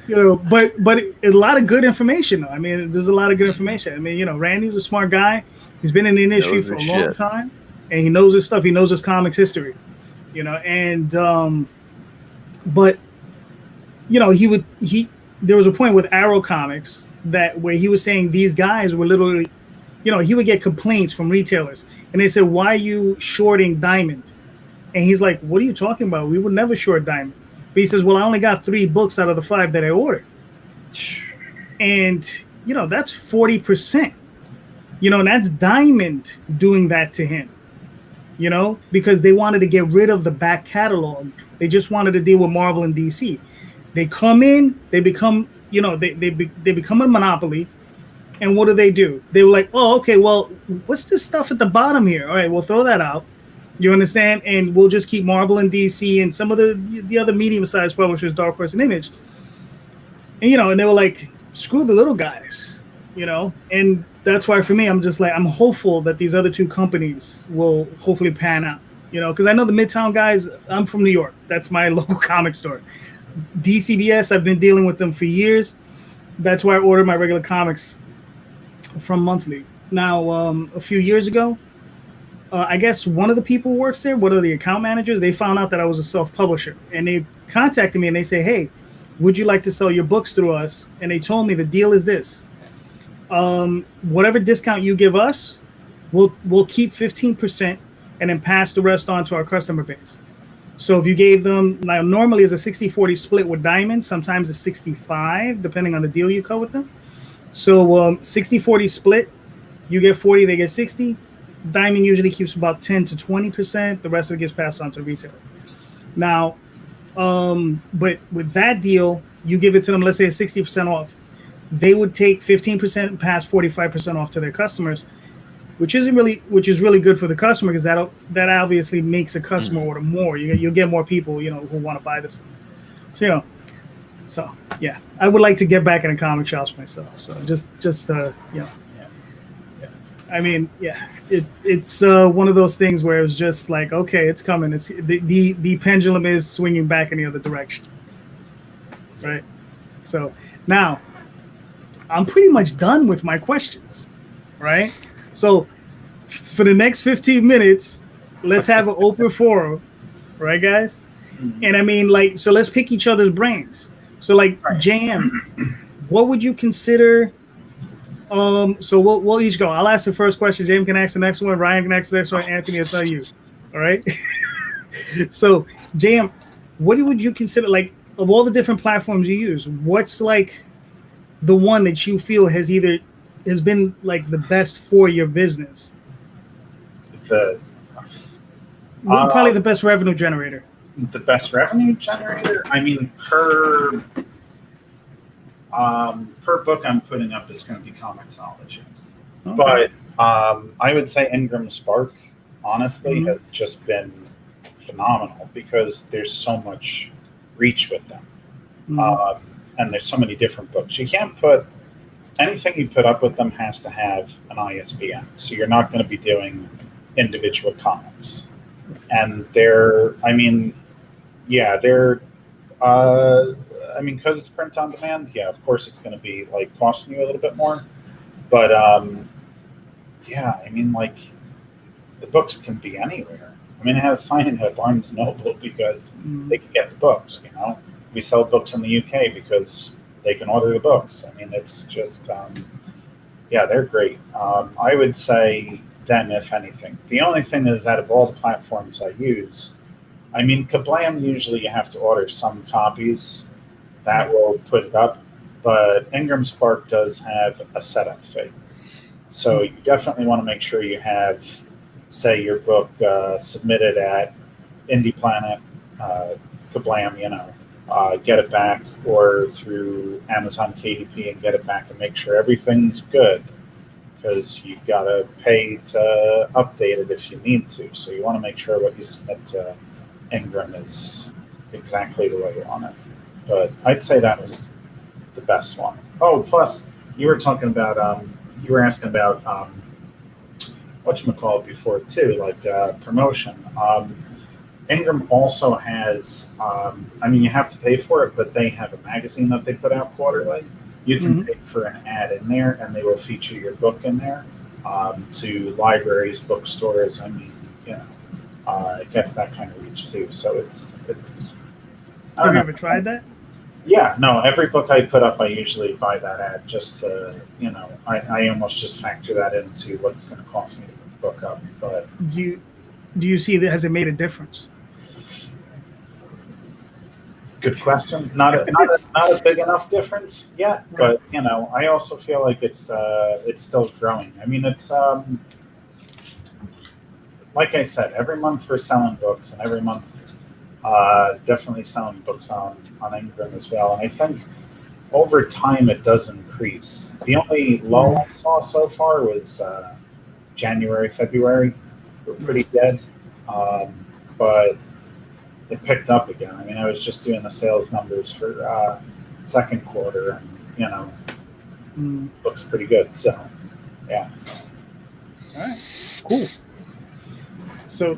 You know, but a lot of good information. I mean, there's a lot of good information. I mean, you know, Randy's a smart guy. He's been in the industry for a long time, and he knows his stuff. He knows his comics history. You know, and but you know, there was a point with Arrow Comics where he was saying these guys were literally, you know, he would get complaints from retailers, and they said, "Why are you shorting Diamond?" And he's like, "What are you talking about? We would never short Diamond." But he says, "Well, I only got 3 books out of the 5 that I ordered." And that's 40%. And that's Diamond doing that to him. Because they wanted to get rid of the back catalog. They just wanted to deal with Marvel and DC. They come in, they become, they become a monopoly. And what do? They were like, oh, okay, well, what's this stuff at the bottom here? All right, we'll throw that out. You understand? And we'll just keep Marvel and DC and some of the other medium-sized publishers, Dark Horse and Image. And, and they were like, screw the little guys, And that's why for me, I'm just like, I'm hopeful that these other two companies will hopefully pan out, because I know the Midtown guys, I'm from New York. That's my local comic store. DCBS, I've been dealing with them for years. That's why I order my regular comics from monthly. Now, a few years ago, I guess one of the people who works there, one of the account managers, they found out that I was a self-publisher. And they contacted me and they say, hey, would you like to sell your books through us? And they told me the deal is this. Whatever discount you give us, we'll keep 15% and then pass the rest on to our customer base. So if you gave them, now normally it's a 60-40 split with Diamond, sometimes it's 65, depending on the deal you cut with them. So 60-40 split, you get 40, they get 60. Diamond usually keeps about 10 to 20%. The rest of it gets passed on to the retailer. Now, but with that deal, you give it to them, let's say it's 60% off. They would take 15% and pass 45% off to their customers, which is really good for the customer, because that obviously makes a customer order more. You'll get more people, who want to buy this. So yeah, I would like to get back in the comic shops myself. So just I mean, yeah, it's one of those things where it's just like, okay, it's coming. It's the pendulum is swinging back in the other direction, right? So now I'm pretty much done with my questions, right? So for the next 15 minutes, let's have an open forum, right, guys? And I mean, so let's pick each other's brains. So JM, what would you consider? So we'll each go. I'll ask the first question. James can ask the next one. Ryan can ask the next one. Anthony will tell you. All right. So JM, what would you consider, of all the different platforms you use, what's the one that you feel has been the best for your business? Probably the best revenue generator. The best revenue generator? I mean, per book I'm putting up is going to be Comixology. Okay. But I would say Ingram Spark, honestly, has just been phenomenal, because there's so much reach with them. And there's so many different books. You can't put anything you put up with them has to have an ISBN. So you're not going to be doing individual comics. And because it's print on demand, yeah, of course it's going to be costing you a little bit more. But the books can be anywhere. I mean, I have a sign-in at Barnes & Noble because they can get the books, We sell books in the UK because they can order the books. I mean, it's just, they're great. I would say them, if anything. The only thing is, out of all the platforms I use, I mean, Kablam, usually you have to order some copies. That will put it up. But Ingram Spark does have a setup fee. So you definitely want to make sure you have, say, your book submitted at Indie Planet, Kablam, get it back, or through Amazon KDP and get it back, and make sure everything's good, because you've got to pay to update it if you need to. So you want to make sure what you submit to Ingram is exactly the way you want it. But I'd say that was the best one. Oh, plus you were talking about, you were asking about whatchamacallit before too, promotion. Ingram also has, you have to pay for it, but they have a magazine that they put out quarterly. You can pay for an ad in there, and they will feature your book in there to libraries, bookstores. It gets that kind of reach too. So it's. Have you ever tried that? Yeah, no. Every book I put up, I usually buy that ad just to, I almost just factor that into what's going to cost me to put the book up. But do you see that, has it made a difference? Good question. Not a big enough difference yet, but I also feel like it's still growing. I mean, it's like I said, every month we're selling books, and every month definitely selling books on Ingram as well. And I think over time it does increase. The only lull I saw so far was January, February. We're pretty dead, but it picked up again. I mean, I was just doing the sales numbers for second quarter, and looks pretty good. So, yeah. All right, cool. So,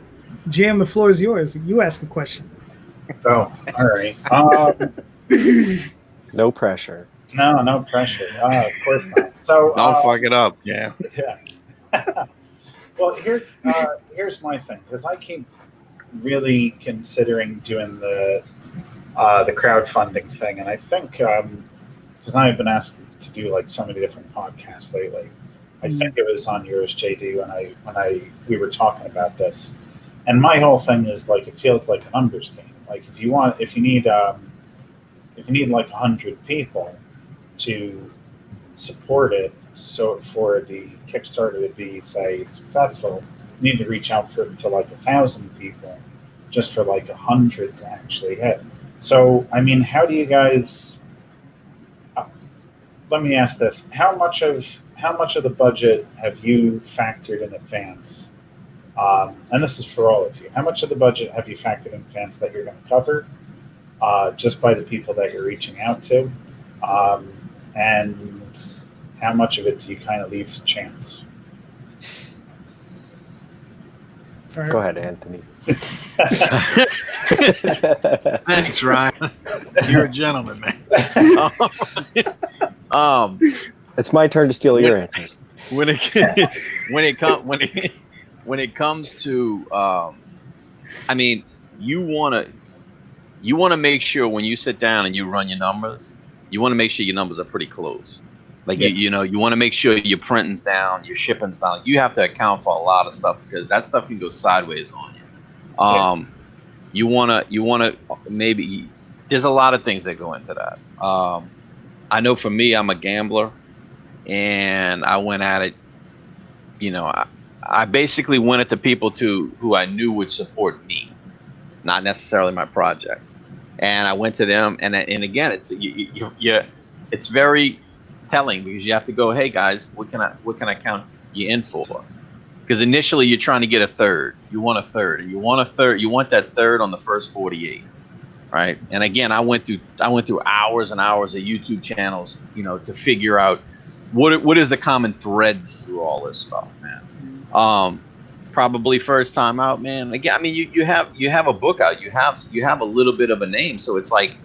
JM, the floor is yours. You ask a question. Oh, all right. No pressure. No pressure. Of course not. So, Don't fuck it up. Yeah. Yeah. Well, here's my thing, because I keep really considering doing the crowdfunding thing, and I think because I've been asked to do like so many different podcasts lately. I think it was on yours, JD, when we were talking about this, and my whole thing is like it feels like a numbers game. Like if you need like 100 people to support it, so for the Kickstarter to be, say, successful, you need to reach out to like 1,000 people just for like 100 to actually hit. So, I mean, how do you guys? Let me ask this: how much of the budget have you factored in advance? And this is for all of you. How much of the budget have you factored in advance that you're going to cover, just by the people that you're reaching out to, and how much of it do you kind of leave to chance? Go ahead, Anthony. Thanks, Ryan. You're a gentleman, man. It's my turn to steal your answers. When it comes to, I mean, you want to make sure when you sit down and you run your numbers, you want to make sure your numbers are pretty close. Like, you want to make sure your printing's down, your shipping's down. You have to account for a lot of stuff, because that stuff can go sideways on you. You want to maybe, there's a lot of things that go into that. I know for me, I'm a gambler, and I went at it, I basically went at the people who I knew would support me, not necessarily my project. And I went to them, and again, it's very telling, because you have to go, hey guys, what can I count you in for? Because initially you're trying to get a third. You want a third, and you want that third on the first 48, right? And again, I went through hours and hours of YouTube channels, to figure out what is the common threads through all this stuff, man. Probably first time out, man. Again, I mean, you have a book out, you have a little bit of a name, so it's like,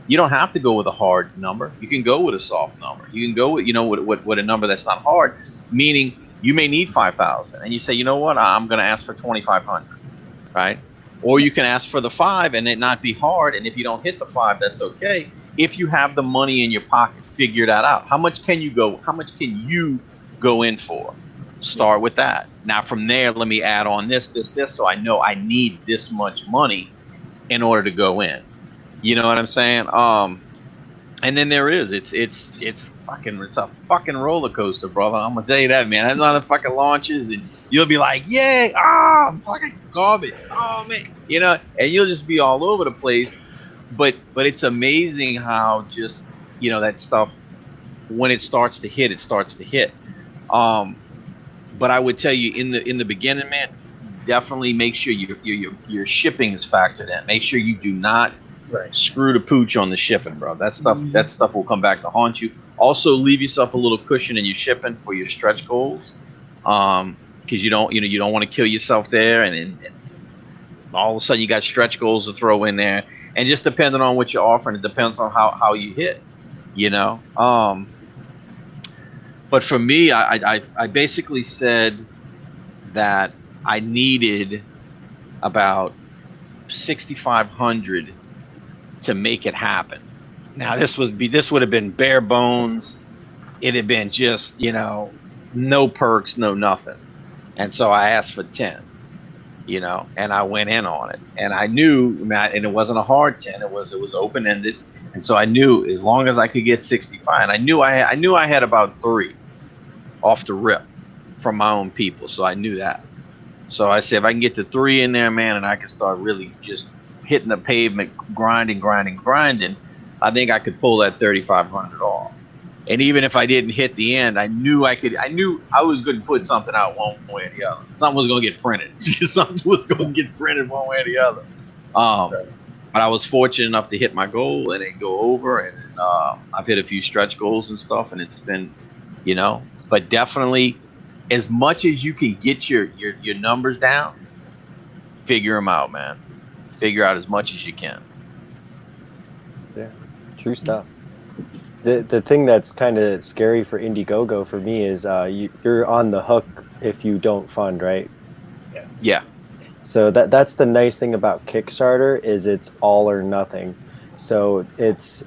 you don't have to go with a hard number. You can go with a soft number. You can go with, with a number that's not hard, meaning you may need 5,000, and you say, you know what, I'm going to ask for 2,500, right? Or you can ask for the 5 and it not be hard, and if you don't hit the 5, that's okay. If you have the money in your pocket, figure that out. How much can you go in for? Start with that. Now from there, let me add on this, so I know I need this much money in order to go in. You know what I'm saying? And then there is, it's a fucking roller coaster, brother. I'm gonna tell you that, man. That's on the fucking launches, and you'll be like, yay, I'm fucking garbage, oh man, and you'll just be all over the place. But it's amazing how just that stuff, when it starts to hit, But I would tell you in the beginning, man, definitely make sure your shipping is factored in. Make sure you do not screw the pooch on the shipping, bro. That stuff will come back to haunt you. Also, leave yourself a little cushion in your shipping for your stretch goals, because you don't want to kill yourself there, and all of a sudden you got stretch goals to throw in there. And just depending on what you're offering, it depends on how you hit, But for me, I basically said that I needed about 6,500 to make it happen. Now this would have been bare bones. It had been just no perks, no nothing. And so I asked for 10. and I went in on it, and I knew, and it wasn't a hard 10, it was open ended, and so I knew as long as I could get 65, and I knew I had about 3 off the rip from my own people, so I knew that. So I said, if I can get to 3 in there, man, and I can start really just hitting the pavement, grinding, I think I could pull that 3,500 off. And even if I didn't hit the end, I knew I was going to put something out one way or the other. Something was going to get printed. Something was going to get printed one way or the other. But I was fortunate enough to hit my goal and then go over. And I've hit a few stretch goals and stuff. And it's been, but definitely as much as you can get your numbers down, figure them out, man. Figure out as much as you can. Yeah, true stuff. The thing that's kind of scary for Indiegogo for me is you're on the hook if you don't fund, right? Yeah. So that's the nice thing about Kickstarter is it's all or nothing. So it's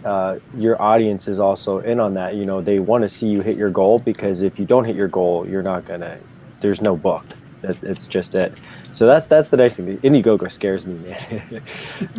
your audience is also in on that. They want to see you hit your goal, because if you don't hit your goal, you're not gonna. There's no book. It's just it. So that's the nice thing. Indiegogo scares me, man.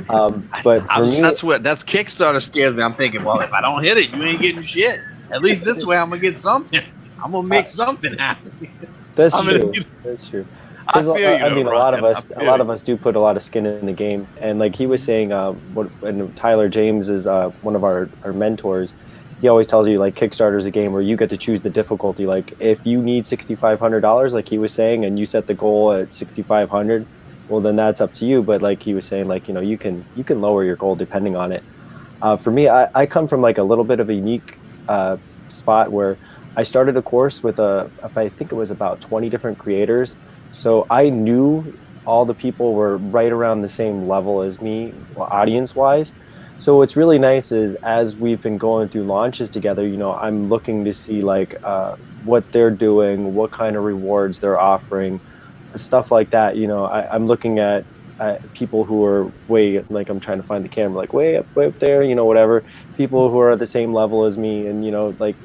But for me, that's Kickstarter scares me. I'm thinking, well, if I don't hit it, you ain't getting shit. At least this way, I'm gonna get something. I'm gonna make something happen. That's true. That's true. I feel you. I mean, a lot of us do put a lot of skin in the game, and like he was saying, and Tyler James is one of our mentors. He always tells you like Kickstarter is a game where you get to choose the difficulty. Like if you need $6,500, like he was saying, and you set the goal at 6,500, well then that's up to you. But like he was saying, like you can lower your goal depending on it. For me, I come from like a little bit of a unique spot where I started a course with I think it was about 20 different creators. So I knew all the people were right around the same level as me, audience-wise. So what's really nice is as we've been going through launches together, I'm looking to see like what they're doing, what kind of rewards they're offering, stuff like that. I'm looking at people who are way, like I'm trying to find the camera, like way up there, whatever. People who are at the same level as me, and like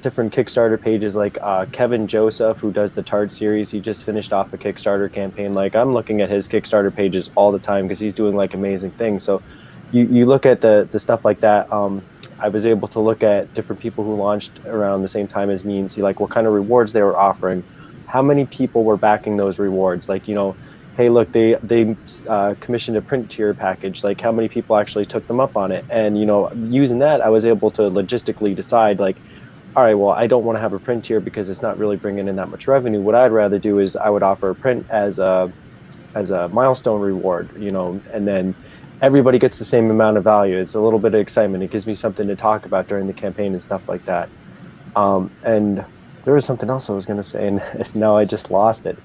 different Kickstarter pages, like Kevin Joseph, who does the Tart series. He just finished off a Kickstarter campaign. Like I'm looking at his Kickstarter pages all the time because he's doing like amazing things. So you look at the stuff like that. I was able to look at different people who launched around the same time as me and see like what kind of rewards they were offering, how many people were backing those rewards. Like, hey, look, they commissioned a print tier package. Like how many people actually took them up on it? And, using that, I was able to logistically decide like, all right, well, I don't want to have a print tier because it's not really bringing in that much revenue. What I'd rather do is I would offer a print as a milestone reward, and then everybody gets the same amount of value. It's a little bit of excitement. It gives me something to talk about during the campaign and stuff like that. And there was something else I was going to say, and now I just lost it.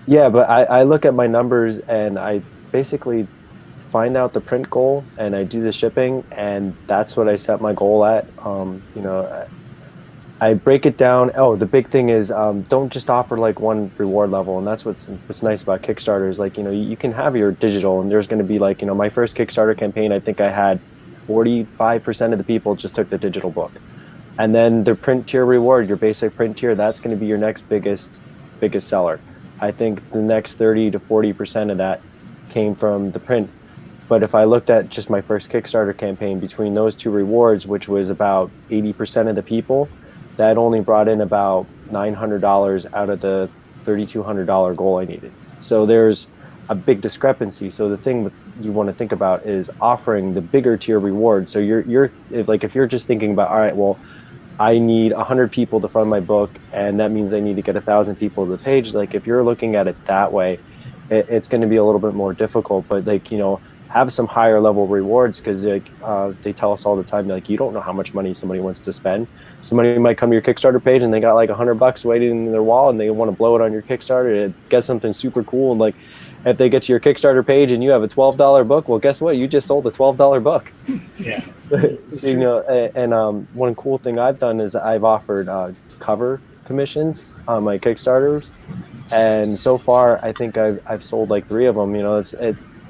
Yeah, but I look at my numbers and I basically find out the print goal and I do the shipping, and that's what I set my goal at. I break it down. Oh, the big thing is don't just offer like one reward level, and that's what's nice about Kickstarter is like you can have your digital, and there's going to be like my first Kickstarter campaign, I think I had 45% of the people just took the digital book, and then the print tier reward, your basic print tier, that's going to be your next biggest seller. I think the next 30 to 40% of that came from the print. But if I looked at just my first Kickstarter campaign between those two rewards, which was about 80% of the people, that only brought in about $900 out of the $3,200 goal I needed. So there's a big discrepancy. So the thing you want to think about is offering the bigger tier reward. So you're like, if you're just thinking about, all right, well, I need 100 people to fund my book, and that means I need to get 1,000 people to the page. Like if you're looking at it that way, it's going to be a little bit more difficult. But like, have some higher level rewards, because they tell us all the time, like, you don't know how much money somebody wants to spend. Somebody might come to your Kickstarter page and they got like $100 waiting in their wallet, and they want to blow it on your Kickstarter to get something super cool. And like, if they get to your Kickstarter page and you have a $12 book, well, guess what? You just sold a $12 book. Yeah. So, and one cool thing I've done is I've offered cover commissions on my Kickstarters, and so far I think I've sold like 3 of them.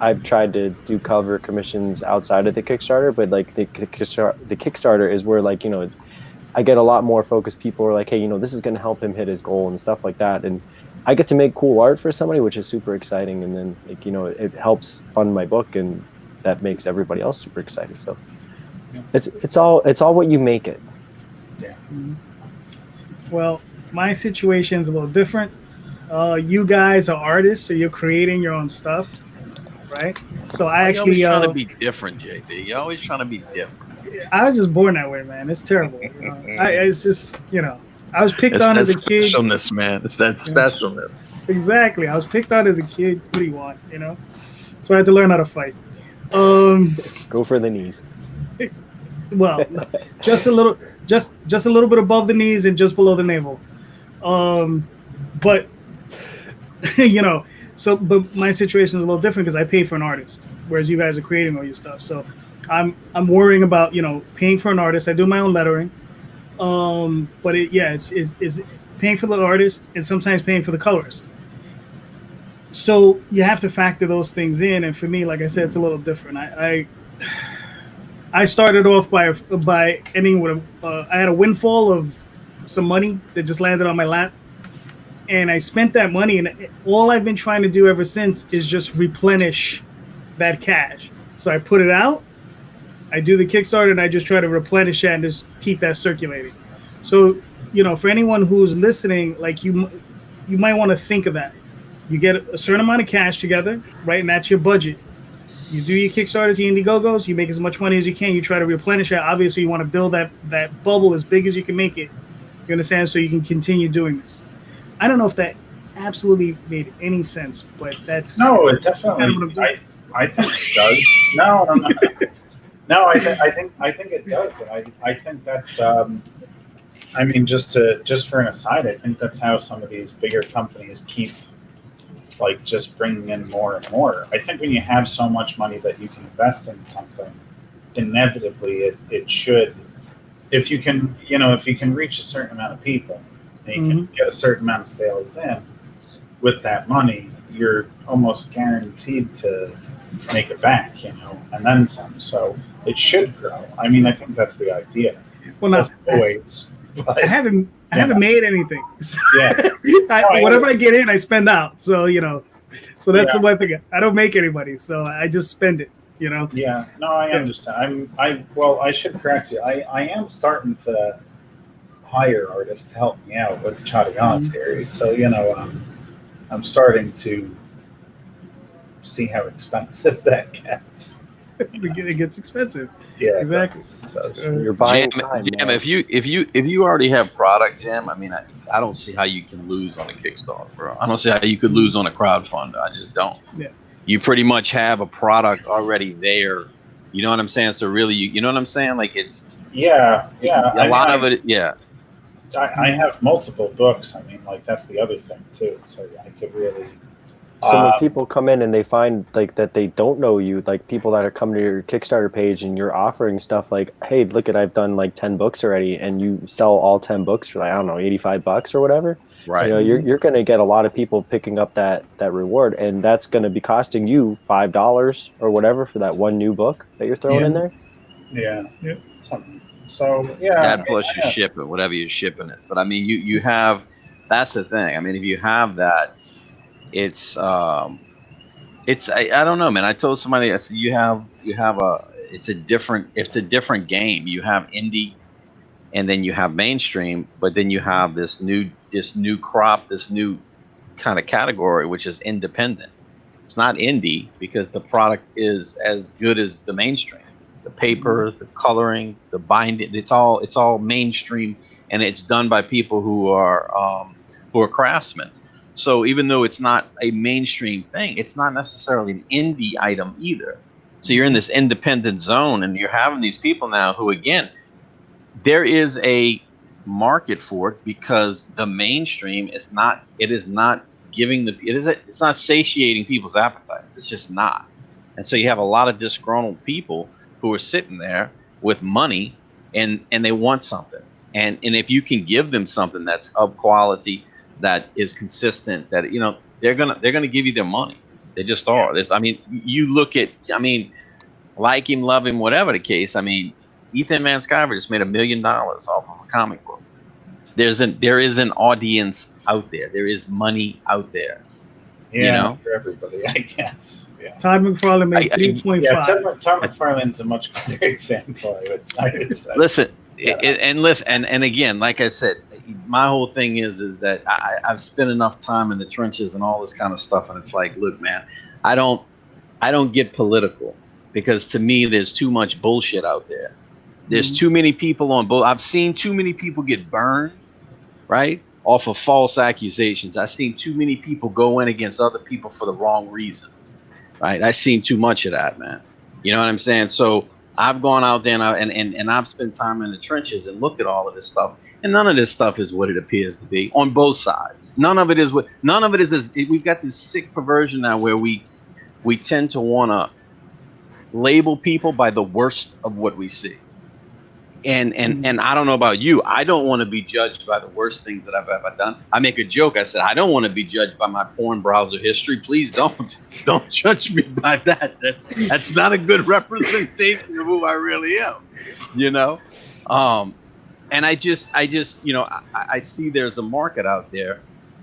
I've tried to do cover commissions outside of the Kickstarter, but like the Kickstarter is where, like, I get a lot more focused people who are like, hey, this is going to help him hit his goal and stuff like that. And I get to make cool art for somebody, which is super exciting. And then it helps fund my book, and that makes everybody else super excited. So it's all what you make it. Yeah. Well, my situation is a little different. You guys are artists, so you're creating your own stuff, right? So I actually You're always trying to be different, JD. You're always trying to be different. I was just born that way, man. It's terrible. It's just I was picked on as a kid. It's that specialness, man. It's that specialness. Exactly. I was picked on as a kid. What do you want? So I had to learn how to fight. Go for the knees. Well, just a little bit above the knees and just below the navel. But but my situation is a little different because I pay for an artist, whereas you guys are creating all your stuff. So I'm worrying about paying for an artist. I do my own lettering, but it's paying for the artist and sometimes paying for the colorist. So you have to factor those things in, and for me, like I said, it's a little different. I started off by ending with I had a windfall of some money that just landed on my lap, and I spent that money, and all I've been trying to do ever since is just replenish that cash. So I put it out, I do the Kickstarter, and I just try to replenish that and just keep that circulating. So for anyone who's listening, like you might want to think of that. You get a certain amount of cash together, right, and that's your budget. You do your Kickstarters, your Indiegogos, you make as much money as you can. You try to replenish it. Obviously, you want to build that bubble as big as you can make it. You understand? So you can continue doing this. I don't know if that absolutely made any sense, but that's no, it definitely. I think it does. No. No, I think it does, and I think that's. I mean, just for an aside, I think that's how some of these bigger companies keep just bringing in more and more. I think when you have so much money that you can invest in something, inevitably it should, if you can reach a certain amount of people and you can get a certain amount of sales in with that money, you're almost guaranteed to make it back, and then some. So it should grow. I mean, I think that's the idea. Well, not always. But I haven't made anything. So Yeah. Whatever I get in, I spend out. So so that's the one thing. I don't make anybody, so I just spend it. Yeah. No, I understand. I should correct you. I am starting to hire artists to help me out with the Calderon series. So I'm starting to see how expensive that gets. It gets expensive. Yeah, exactly. It does. You're buying time. Jam, if you already have product, Jam, I mean, I don't see how you can lose on a Kickstarter, bro. I don't see how you could lose on a crowdfunder. I just don't. Yeah. You pretty much have a product already there. You know what I'm saying? So really, you know what I'm saying? Like it's yeah. A lot of it, yeah. I have multiple books. I mean, that's the other thing too. So I could really. So when people come in and they find that they don't know you, like people that are coming to your Kickstarter page and you're offering stuff like, hey, look I've done 10 books already, and you sell all 10 books for I don't know, $85 or whatever. Right. You're going to get a lot of people picking up that reward, and that's going to be costing you $5 or whatever for that one new book that you're throwing in there. Yeah. Something. So yeah. That plus you ship it, whatever you're shipping it. But I mean, you have. That's the thing. I mean, if you have that. It's I don't know, man. I told somebody, I said it's a different game. You have indie, and then you have mainstream, but then you have this new crop, this new kind of category, which is independent. It's not indie because the product is as good as the mainstream. The paper, the coloring, the binding, it's all mainstream, and it's done by people who are craftsmen. So even though it's not a mainstream thing, it's not necessarily an indie item either. So you're in this independent zone, and you're having these people now who, again, there is a market for it because the mainstream is not it's not satiating people's appetite. It's just not. And so you have a lot of disgruntled people who are sitting there with money and they want something. And if you can give them something that's of quality, that is consistent, that they're gonna give you their money. They just are. You look at, like him, love him, whatever the case. I mean, Ethan Van Sciver just made $1 million off of a comic book. There is an audience out there. There is money out there. Yeah, You know? for everybody, I guess. Yeah. Todd McFarlane made 3.5. Yeah, Todd McFarlane's a much better example. I would say. Listen, Yeah. and again, like I said, my whole thing is that I've spent enough time in the trenches and all this kind of stuff, and it's like, look, man, I don't get political, because to me, there's too much bullshit out there. There's too many people on both. I've seen too many people get burned, right, off of false accusations. I've seen too many people go in against other people for the wrong reasons, right? I've seen too much of that, man. You know what I'm saying? So I've gone out there and I've spent time in the trenches and looked at all of this stuff, and none of this stuff is what it appears to be on both sides. None of it is. We've got this sick perversion now where we tend to want to label people by the worst of what we see. And I don't know about you. I don't want to be judged by the worst things that I've ever done. I make a joke. I said, I don't want to be judged by my porn browser history. Please don't judge me by that. That's not a good representation of who I really am, you know? And I just, you know, I see there's a market out there,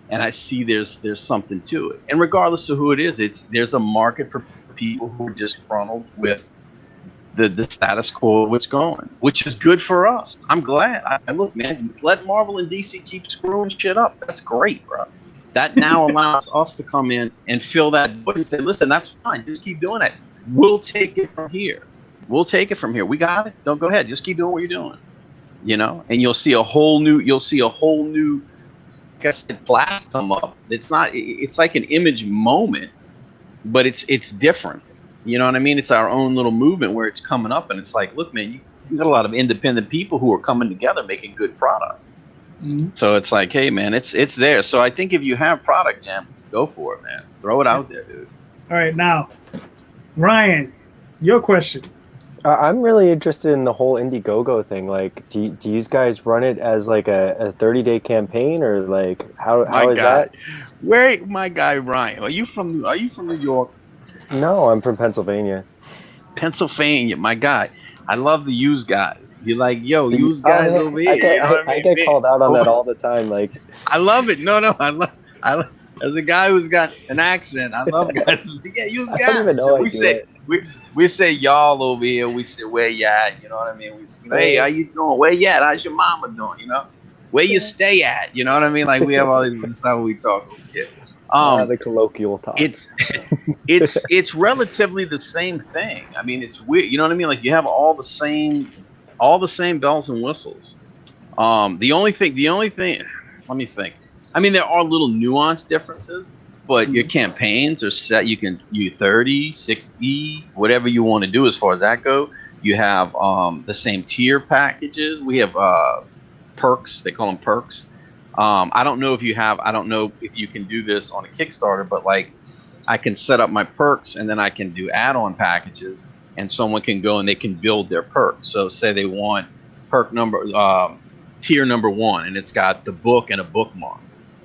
and I see there's something to it. And regardless of who it is, there's a market for people who are disgruntled with the status quo of what's going, which is good for us. I'm glad. I look, man, let Marvel and DC keep screwing shit up. That's great, bro. That now allows us to come in and fill that void and say, listen, that's fine. Just keep doing it. We'll take it from here. We got it. Don't go ahead. Just keep doing what you're doing. You know, and you'll see a whole new, like I said, class come up. It's like an image moment, but it's different. You know what I mean? It's our own little movement where it's coming up, and it's like, look, man, you got a lot of independent people who are coming together making good product. Mm-hmm. So it's like, hey, man, it's there. So I think if you have product, Jam, go for it, man. Throw it out there, dude. All right, now, Ryan, your question. I'm really interested in the whole Indiegogo thing. Like, do you guys run it as like a 30-day campaign, or like how is that? My guy Ryan, are you from New York? No, I'm from Pennsylvania. Pennsylvania, my guy. I love the used guys. You're like, yo, used guys over here. I get called out on that all the time. Like, I love it. No, I love. As a guy who's got an accent, I love guys. Yeah, used guys. I don't even know. We say y'all over here. We say where you at. You know what I mean? We say, hey, how you doing? Where you at? How's your mama doing? You know, where you stay at? You know what I mean? Like we have all these stuff we talk over here. The colloquial talk. It's relatively the same thing. I mean, it's weird. You know what I mean? Like you have all the same bells and whistles. The only thing. Let me think. I mean, there are little nuanced differences, but your campaigns are set. You 30, 60, whatever you want to do as far as that go. You have the same tier packages. We have perks. They call them perks. I don't know if you can do this on a Kickstarter, but like I can set up my perks and then I can do add-on packages, and someone can go and they can build their perks. So say they want perk tier number 1, and it's got the book and a bookmark.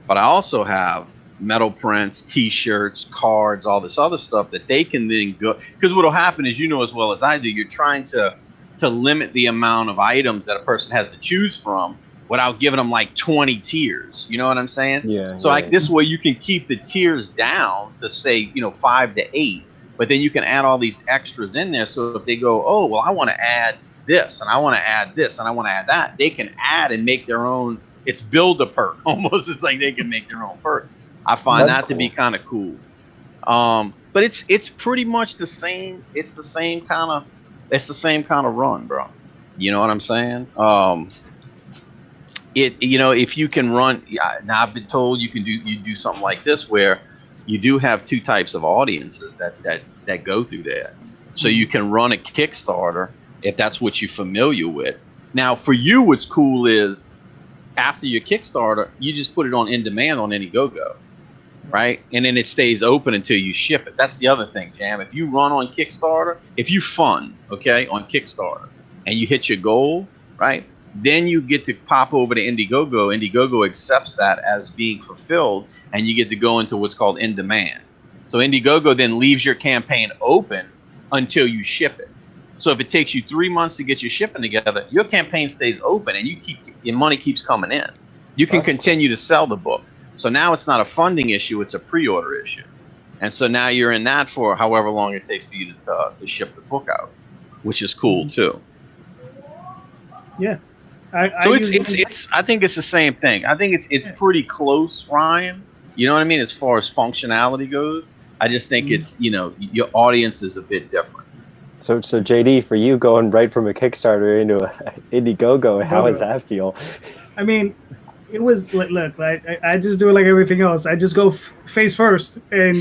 But I also have metal prints, T-shirts, cards, all this other stuff that they can then go. Because what'll happen is, you know as well as I do, you're trying to limit the amount of items that a person has to choose from without giving them like 20 tiers. You know what I'm saying? Yeah. So like this way you can keep the tiers down to say, 5 to 8, but then you can add all these extras in there. So if they go, oh, well, I want to add this and I want to add this and I want to add that, they can add and make their own. It's build a perk almost. It's like they can make their own perk. I find that to be kind of cool. But it's pretty much the same. It's the same kind of run, bro. You know what I'm saying? If you can run, now I've been told you do something like this where you do have 2 types of audiences that go through there. So you can run a Kickstarter if that's what you're familiar with. Now for you, what's cool is after your Kickstarter, you just put it on in demand on Indiegogo, right? And then it stays open until you ship it. That's the other thing, Jam. If you run on Kickstarter, if you fund, okay, on Kickstarter, and you hit your goal, right? Then you get to pop over to Indiegogo. Indiegogo accepts that as being fulfilled, and you get to go into what's called in demand. So Indiegogo then leaves your campaign open until you ship it. So if it takes you 3 months to get your shipping together, your campaign stays open and your money keeps coming in. You can continue to sell the book. So now it's not a funding issue, it's a pre-order issue. And so now you're in that for however long it takes for you to ship the book out, which is cool too. Yeah. I think it's the same thing. I think it's pretty close, Ryan. You know what I mean? As far as functionality goes, I just think it's, your audience is a bit different. So JD, for you going right from a Kickstarter into Indiegogo, how does that feel? I mean, it was look. I just do it like everything else. I just go face first, and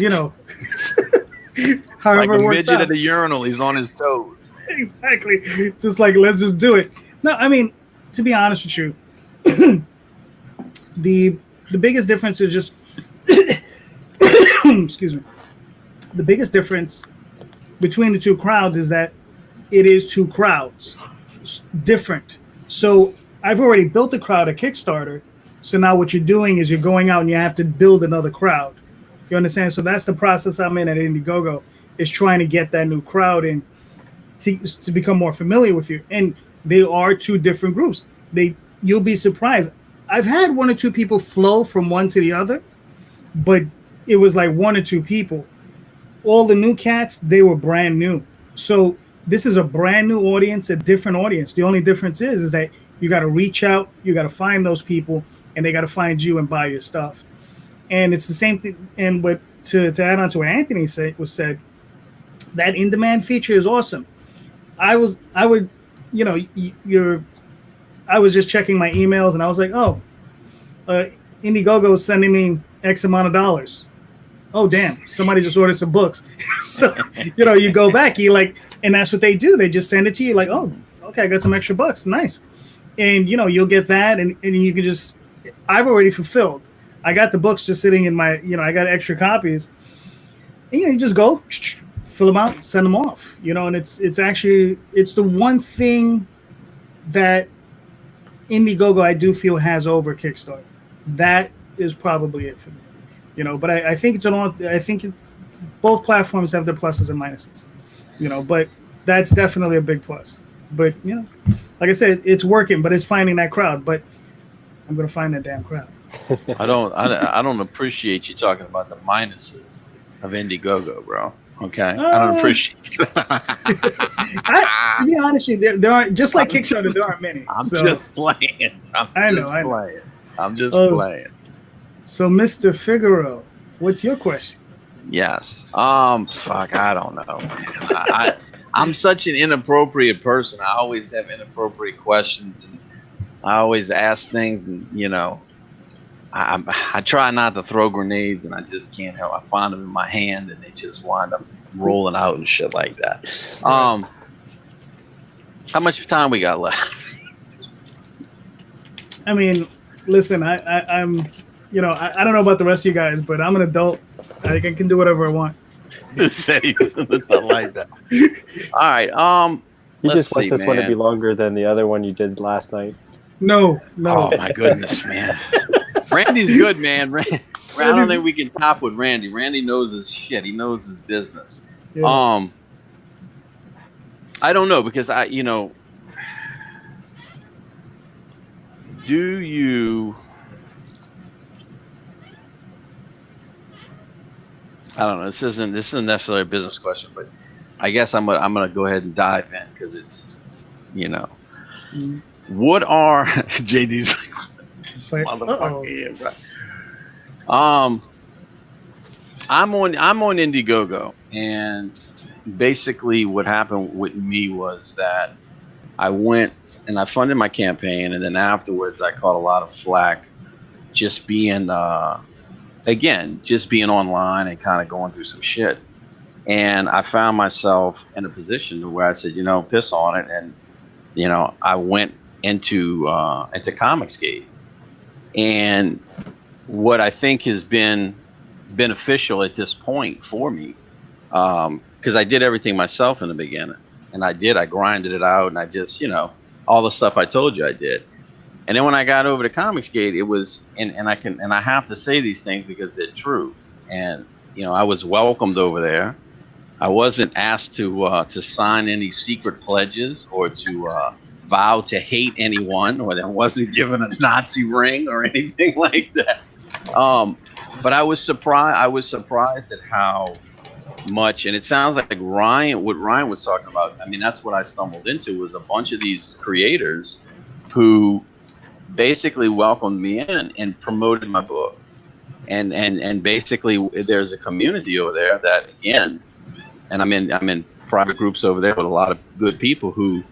however like a it works midget out. at a urinal, he's on his toes. Exactly. Just like, let's just do it. No, I mean, to be honest with you, the biggest difference is just excuse me. The biggest difference between the two crowds is that it is two crowds, different. So I've already built a crowd at Kickstarter. So now what you're doing is you're going out and you have to build another crowd. You understand? So that's the process I'm in at Indiegogo, is trying to get that new crowd in to become more familiar with you. And they are two different groups. You'll be surprised. I've had one or two people flow from one to the other, but it was like one or two people. All the new cats, they were brand new. So this is a brand new audience, a different audience. The only difference is that you got to reach out, you got to find those people, and they got to find you and buy your stuff. And it's the same thing. And what to add on to what Anthony said, that in-demand feature is awesome. I was just checking my emails and I was like, Indiegogo is sending me X amount of dollars. Oh, damn, somebody just ordered some books. So, you go back, and that's what they do. They just send it to you like, oh, okay, I got some extra bucks. Nice. And, you'll get that. And you can just, I've already fulfilled. I got the books just sitting in my, I got extra copies. And, you just go, fill them out, send them off, and it's the one thing that Indiegogo, I do feel, has over Kickstarter. That is probably it for me. But I think both platforms have their pluses and minuses, but that's definitely a big plus. But, like I said, it's working, but it's finding that crowd. But I'm going to find that damn crowd. I don't appreciate you talking about the minuses of Indiegogo, bro. Okay, I don't appreciate. To be honest with you, there aren't, just like Kickstarter, there aren't many. I'm just playing. I know. I'm just playing. So, Mr. Figaro, what's your question? Yes. Fuck, I don't know. I'm such an inappropriate person. I always have inappropriate questions, and I always ask things, and I try not to throw grenades, and I just can't help. I find them in my hand, and they just wind up rolling out and shit like that. How much time we got left? I mean, listen, I'm. I don't know about the rest of you guys, but I'm an adult. I can do whatever I want. Say something like that. All right. You just want this one to be longer than the other one you did last night. No. Oh my goodness, man. Randy's good, man. I don't think we can top with Randy. Randy knows his shit. He knows his business. Yeah. I don't know, because do you? I don't know. This isn't necessarily a business question, but I guess I'm gonna go ahead and dive in, because it's, what are JD's like, motherfucker here, bro. I'm on Indiegogo, and basically what happened with me was that I went and I funded my campaign, and then afterwards I caught a lot of flack just being online and kind of going through some shit. And I found myself in a position where I said, piss on it. And, I went into Comicsgate. And what I think has been beneficial at this point for me, because I did everything myself in the beginning. And I grinded it out, and I just, all the stuff I told you I did. And then when I got over to Comicsgate, it was, and I have to say these things because they're true. And, I was welcomed over there. I wasn't asked to sign any secret pledges or to vow to hate anyone, or I wasn't given a Nazi ring or anything like that. But I was surprised. I was surprised at how much, and it sounds like what Ryan was talking about. I mean, that's what I stumbled into, was a bunch of these creators who basically welcomed me in and promoted my book. And basically there's a community over there that, again, and I'm in private groups over there with a lot of good people who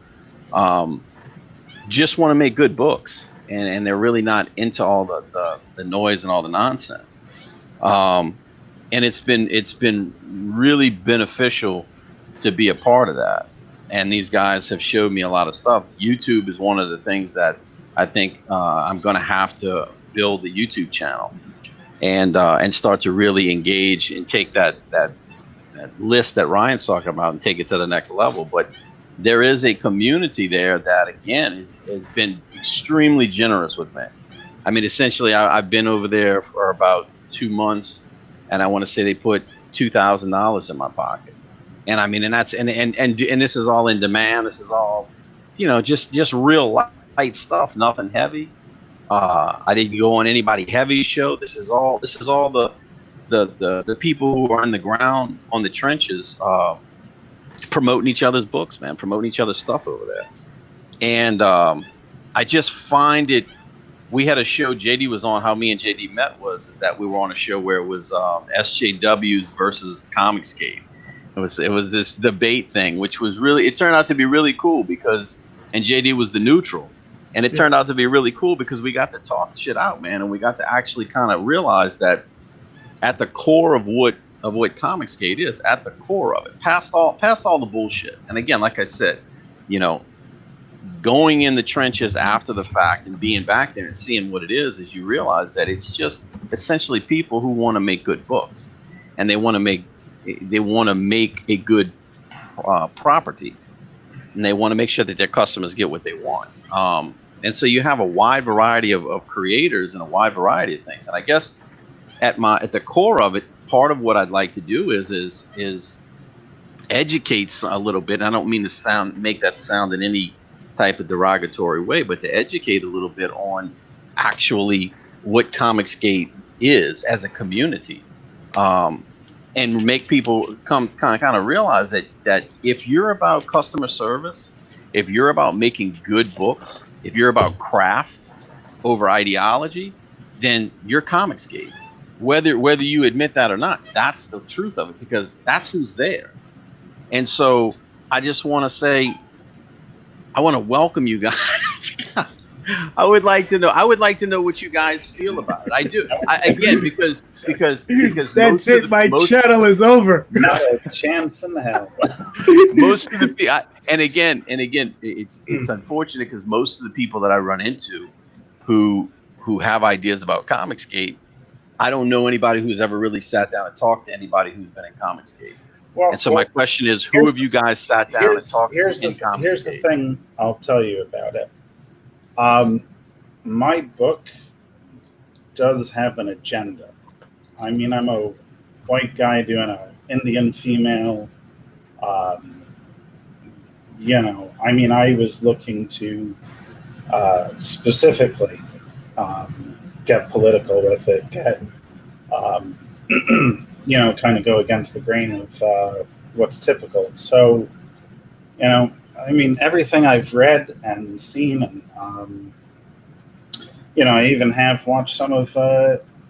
just want to make good books, and they're really not into all the noise and all the nonsense. And it's been really beneficial to be a part of that. And these guys have showed me a lot of stuff. YouTube is one of the things that I think I'm going to have to build the YouTube channel and start to really engage and take that list that Ryan's talking about and take it to the next level. But there is a community there that, again, has been extremely generous with me. I mean, essentially, I've been over there for about 2 months, and I want to say they put $2,000 in my pocket. And I mean, and that's and this is all in demand. This is all, just real light stuff, nothing heavy. I didn't go on anybody heavy show. This is all the people who are on the ground, on the trenches, promoting each other's books, man, promoting each other's stuff over there. And I just find it. We had a show JD was on. How me and JD met was that we were on a show where it was SJWs versus Comicsgate. It was this debate thing, which was it turned out to be really cool and JD was the neutral. And it turned out to be really cool because we got to talk shit out, man. And we got to actually kind of realize that at the core of what Comicsgate is, at the core of it, past all the bullshit. And again, like I said, going in the trenches after the fact and being back there and seeing what it is you realize that it's just essentially people who want to make good books, and they want to make a good property, and they want to make sure that their customers get what they want. And so you have a wide variety of creators and a wide variety of things. And I guess at the core of it, part of what I'd like to do is educate a little bit. I don't mean to make that sound in any type of derogatory way, but to educate a little bit on actually what Comicsgate is as a community, and make people kind of realize that if you're about customer service, if you're about making good books, if you're about craft over ideology, then you're Comicsgate. Whether you admit that or not, that's the truth of it, because that's who's there. And so I just want to say, I want to welcome you guys. I would like to know what you guys feel about it. I do. Again, because that's it. My channel is over. Not a chance in hell. Most of the people, and again, it's unfortunate because most of the people that I run into, who have ideas about Comicsgate, I don't know anybody who's ever really sat down and talked to anybody who's been in Comicsgate. Well, and so my question is, who have you guys sat down and talked to in Comicsgate? Here's the thing I'll tell you about it. My book does have an agenda. I mean, I'm a white guy doing an Indian female. I mean, I was looking to specifically get political with it, kind of go against the grain of what's typical. So, I mean, everything I've read and seen, and I even have watched some of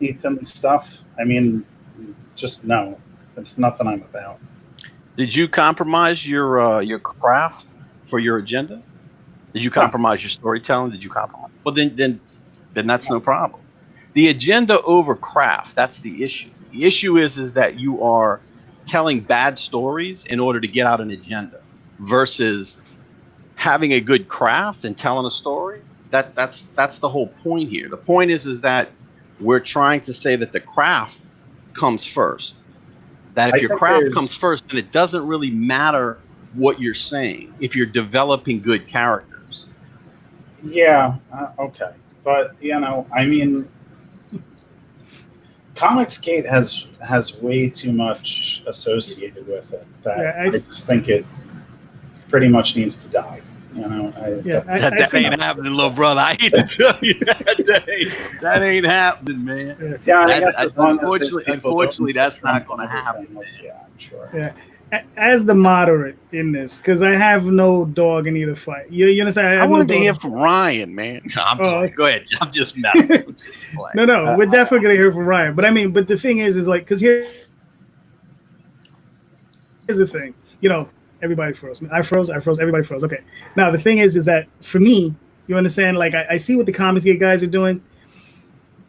Ethan's stuff. I mean, just no, it's nothing I'm about. Did you compromise your craft for your agenda? Did you compromise your storytelling? Did you compromise? Well, then that's no problem. The agenda over craft, that's the issue. The issue is that you are telling bad stories in order to get out an agenda, versus having a good craft and telling a story. That's the whole point here. The point is that we're trying to say that the craft comes first. That if your craft comes first, then it doesn't really matter what you're saying if you're developing good characters. Yeah, okay. But, I mean, Comicsgate has way too much associated with it that I just think it pretty much needs to die. You know, that ain't happening, little brother. I hate to tell you that ain't happening, man. Yeah, I guess unfortunately, that's not going to happen. Yeah, I'm sure. Yeah. As the moderate in this, because I have no dog in either fight. You understand? I wanted to hear from Ryan, man. Go ahead. I'm just messing. No, we're definitely gonna hear from Ryan. But I mean, the thing is like, because here's the thing. You know, everybody froze. I froze. Everybody froze. Okay. Now the thing is that for me, you understand? Like, I see what the Comicsgate guys are doing,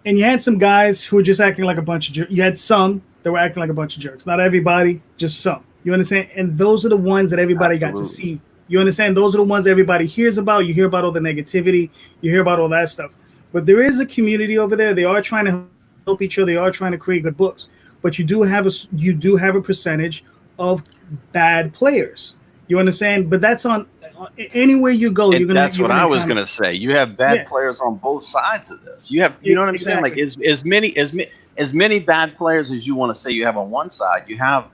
and you had some guys who were just acting like a bunch of jerks. You had some that were acting like a bunch of jerks. Not everybody, just some. You understand? And those are the ones that everybody got to see. You understand? Those are the ones everybody hears about. You hear about all the negativity. You hear about all that stuff. But there is a community over there. They are trying to help each other. They are trying to create good books. But you do have a percentage of bad players. You understand? But that's on anywhere you go. That's what I was going to say. You have bad players on both sides of this. You know what I'm saying? Like as many bad players as you want to say you have on one side, you have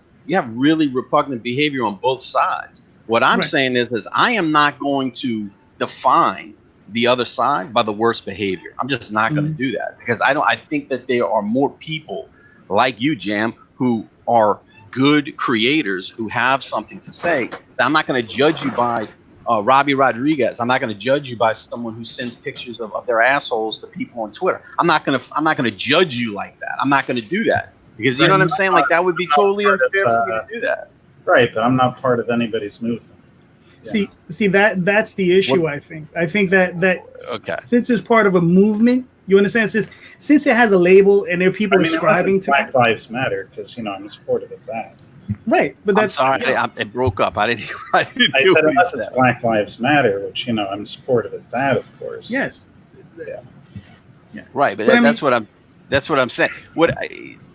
really repugnant behavior on both sides. What I'm saying is I am not going to define the other side by the worst behavior. I'm just not going to do that, because I think that there are more people like you, Jam, who are good creators who have something to say. I'm not going to judge you by Robbie Rodriguez. I'm not going to judge you by someone who sends pictures of their assholes to people on Twitter. I'm not going to judge you like that. I'm not going to do that. Because you know what I'm saying? Like, that would be totally unfair for me to do that. Right, but I'm not part of anybody's movement. Yeah. See that's the issue. I think that since it's part of a movement, you understand? Since it has a label and there are people ascribing to Black Lives Matter, because I'm supportive of that. Right, but that's sorry, it broke up. I said unless it's Black Lives Matter, which I'm supportive of that, of course. Yes. Yeah. Right, but that's what I'm saying.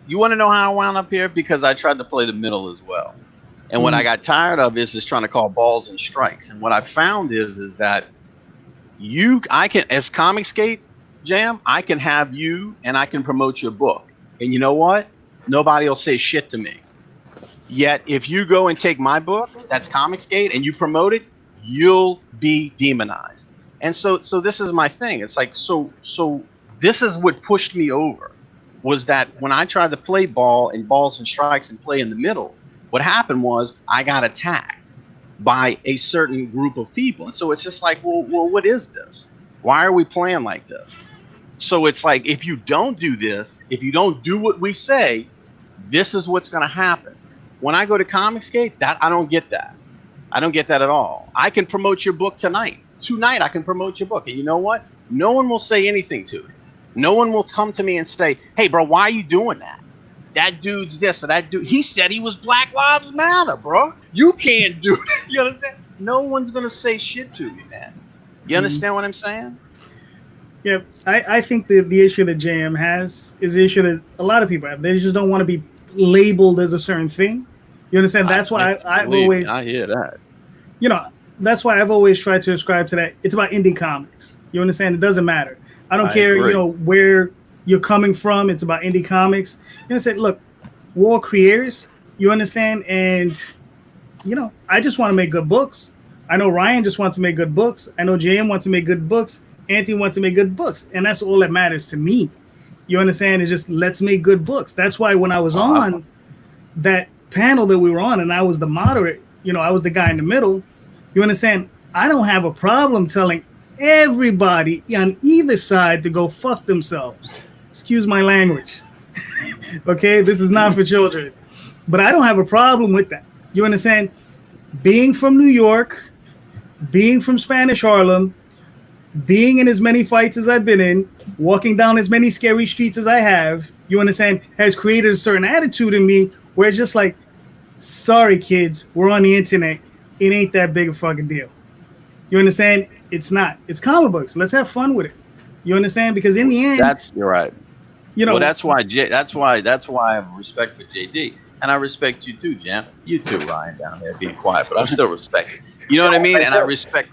You want to know how I wound up here? Because I tried to play the middle as well. And what I got tired of is trying to call balls and strikes. And what I found is that I can, as Comicsgate, Jam, I can have you and I can promote your book. And you know what? Nobody will say shit to me. Yet if you go and take my book, that's Comicsgate, and you promote it, you'll be demonized. And so this is my thing. It's like, so this is what pushed me over. Was that when I tried to play ball and balls and strikes and play in the middle, what happened was I got attacked by a certain group of people. And so it's just like, well, what is this? Why are we playing like this? So it's like, if you don't do this, if you don't do what we say, this is what's going to happen. When I go to Comicsgate, I don't get that. I don't get that at all. I can promote your book tonight. Tonight I can promote your book. And you know what? No one will say anything to it. No one will come to me and say, hey, bro, why are you doing that? That dude's this or that dude. He said he was Black Lives Matter, bro. You can't do it. You understand? No one's going to say shit to me, man. You understand what I'm saying? Yeah, I think the issue that JM has is the issue that a lot of people have. They just don't want to be labeled as a certain thing. You understand? That's why I've always... I hear that. That's why I've always tried to ascribe to that. It's about indie comics. You understand? It doesn't matter. I don't care, agree. Where you're coming from. It's about indie comics. You understand? Look, we're all creators. You understand? And, I just want to make good books. I know Ryan just wants to make good books. I know JM wants to make good books. Anthony wants to make good books. And that's all that matters to me. You understand? It's just, let's make good books. That's why when I was on that panel that we were on and I was the moderate, I was the guy in the middle. You understand? I don't have a problem telling everybody on either side to go fuck themselves. Excuse my language. Okay, this is not for children, but I don't have a problem with that. You understand? Being from New York, being from Spanish Harlem, being in as many fights as I've been in, walking down as many scary streets as I have, you understand, has created a certain attitude in me where it's just like, sorry kids, we're on the internet. It ain't that big a fucking deal. You understand? It's not. It's comic books. Let's have fun with it. You understand? Because in the end, you're right. Well, that's why I have respect for JD. And I respect you too, Jam. You too, Ryan, down there being quiet, but I still respect you. You know what I mean? And I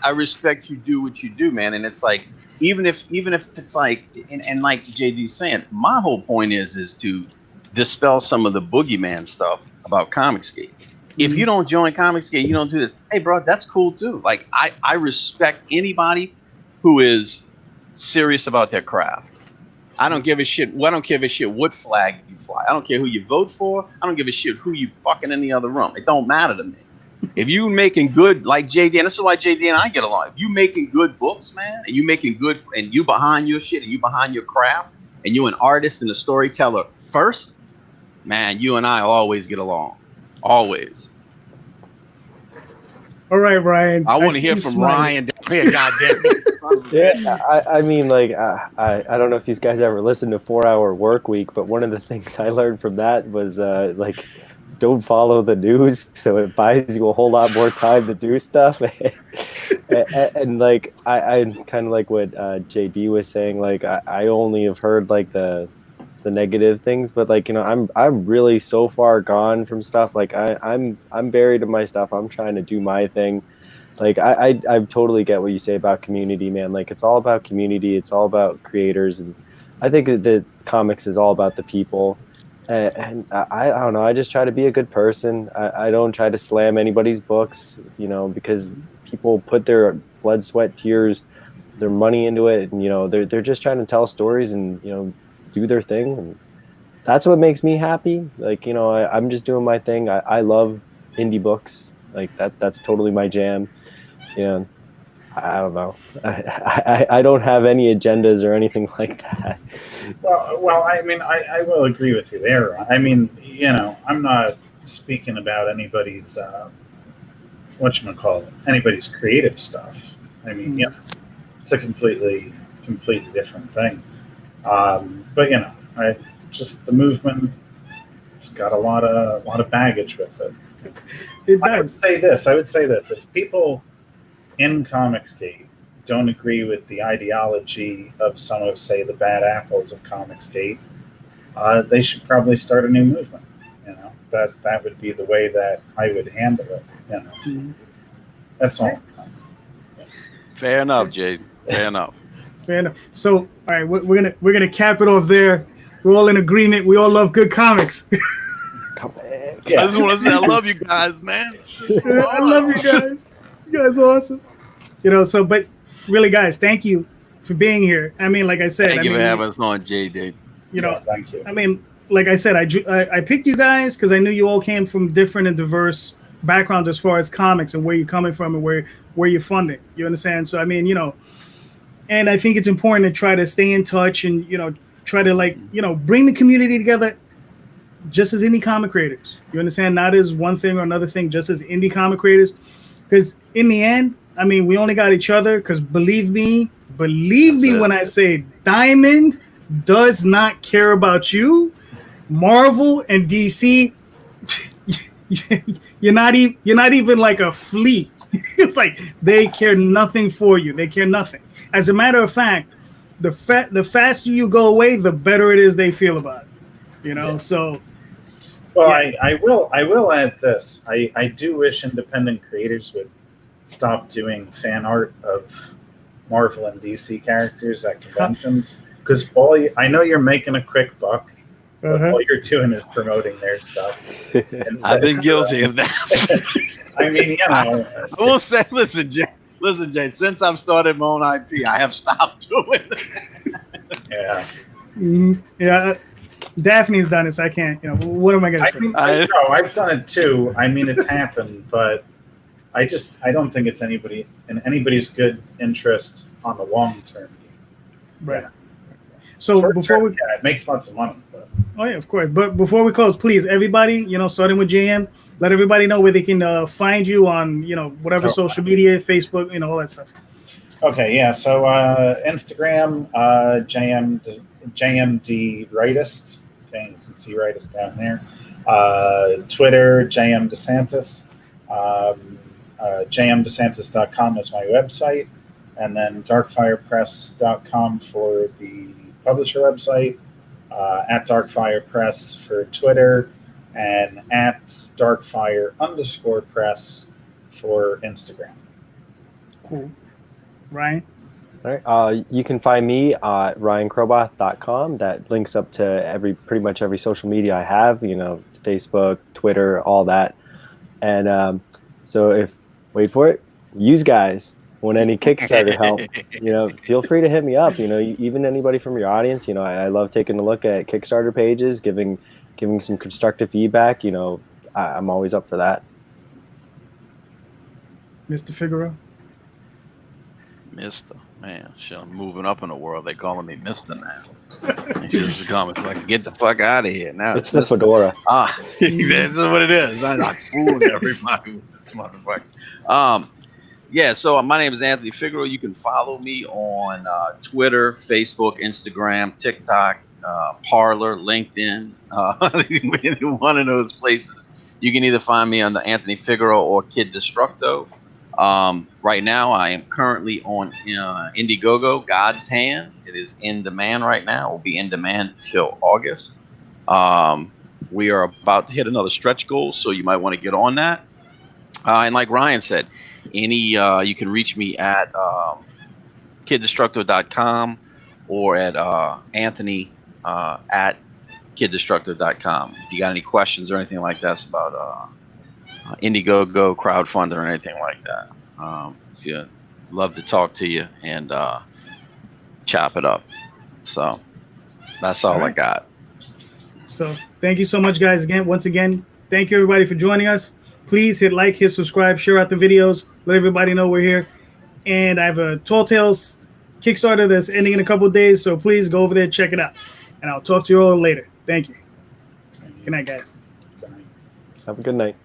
respect you do what you do, man. And it's like, even if it's like, and like JD's saying, my whole point is to dispel some of the boogeyman stuff about Comicsgate. If you don't join Comicsgate, you don't do this. Hey, bro, that's cool too. Like, I respect anybody who is serious about their craft. I don't give a shit. I don't give a shit what flag you fly. I don't care who you vote for. I don't give a shit who you fucking in the other room. It don't matter to me. If you making good, like JD, and this is why JD and I get along. If you making good books, man, and you making good, and you behind your shit, and you behind your craft, and you an artist and a storyteller first, man, you and I will always get along. Always. All right, Ryan. I want to hear from Ryan down here, goddamn. Yeah, I mean, like, I don't know if these guys ever listened to 4 Hour Work Week, but one of the things I learned from that was, like, don't follow the news, so it buys you a whole lot more time to do stuff. and like, I kind of like what JD was saying. Like, I only have heard like the negative things, but like, you know, I'm really so far gone from stuff. Like, I'm buried in my stuff. I'm trying to do my thing. Like, I totally get what you say about community, man. Like, it's all about community. It's all about creators, and I think that comics is all about the people. And I don't know. I just try to be a good person. I don't try to slam anybody's books, you know, because people put their blood, sweat, tears, their money into it, and you know, they're just trying to tell stories and, you know, do their thing, and that's what makes me happy. Like, you know, I'm just doing my thing. I love indie books. Like, that's totally my jam. Yeah, I don't know. I don't have any agendas or anything like that. Well, I mean, I will agree with you there. I mean, you know, I'm not speaking about anybody's anybody's creative stuff. I mean, yeah, it's a completely different thing. But you know, the movement. It's got a lot of baggage with it. It does. I would say this: if people in Comicsgate don't agree with the ideology of some of, say, the bad apples of Comicsgate, they should probably start a new movement. You know, that would be the way that I would handle it. You know, that's all. Fair enough, Jade. Fair enough. Fair enough. So, all right, we're gonna cap it off there. We're all in agreement. We all love good comics. Yeah. I just want to say I love you guys, man. I love you guys. You guys are awesome. You know, so, but really, guys, thank you for being here. I mean, like I said, thank you for having us on, JD. You know, thank you. I mean, like I said, I picked you guys because I knew you all came from different and diverse backgrounds as far as comics and where you're coming from and where you're funding. You understand? So, I mean, you know, and I think it's important to try to stay in touch and, you know, try to, like, you know, bring the community together just as indie comic creators. You understand? Not as one thing or another thing, just as indie comic creators. Because in the end, I mean, we only got each other because believe me when I say Diamond does not care about you. Marvel and DC, you're not even like a flea. It's like they care nothing for you. They care nothing. As a matter of fact, the faster you go away, the better it is they feel about it. You know, yeah. So. Well, yeah. I will add this. I do wish independent creators would stop doing fan art of Marvel and DC characters at conventions, because I know you're making a quick buck, but all you're doing is promoting their stuff. I've been guilty of that. I mean, you know, I will say, listen, Jay. Since I've started my own IP, I have stopped doing it. Yeah. Yeah. Daphne's done it, so I can't. You know, what am I going to say? I've done it too. I mean, it's happened, but I don't think it's anybody's good interest on the long term. Right. Yeah. So it makes lots of money. But. Oh yeah, of course. But before we close, please, everybody, you know, starting with JM, let everybody know where they can find you on, you know, whatever social media, Facebook, you know, all that stuff. Okay, yeah. So Instagram, JMD Rightist. Okay, you can see Rightist down there. Twitter, J.M.DeSantis. JMDeSantis.com is my website, and then darkfirepress.com for the publisher website, at Darkfire Press for Twitter, and at Darkfire_press for Instagram. Cool. Ryan? All right. You can find me at ryankroboth.com. That links up to pretty much every social media I have, Facebook, Twitter, all that. And so wait for it, you guys want any Kickstarter help, feel free to hit me up. Even anybody from your audience, I love taking a look at Kickstarter pages, giving some constructive feedback. I'm always up for that. Mr. Figaro? Mr. Man, shit, I'm moving up in the world. They calling me Mr. now. It's just comments like, get the fuck out of here now. It's the fedora. This is what it is. I'm fooling everybody with this motherfucker. Yeah, so my name is Anthony Figaro. You can follow me on Twitter, Facebook, Instagram, TikTok, Parler, LinkedIn, any one of those places. You can either find me under Anthony Figaro or Kid Destructo. Right now, I am currently on Indiegogo, God's Hand. It is in demand right now. It will be in demand till August. We are about to hit another stretch goal, so you might want to get on that. And like Ryan said, you can reach me at kiddestructo.com or at Anthony at kiddestructo.com. If you got any questions or anything like that about Indiegogo, crowdfunding, or anything like that, if you'd love to talk to you and chop it up. So that's all I got. So thank you so much, guys. Once again, thank you everybody for joining us. Please hit like, hit subscribe, share out the videos, let everybody know we're here. And I have a Tall Tales Kickstarter that's ending in a couple of days, so please go over there, check it out. And I'll talk to you all later. Thank you. Good night, guys. Have a good night.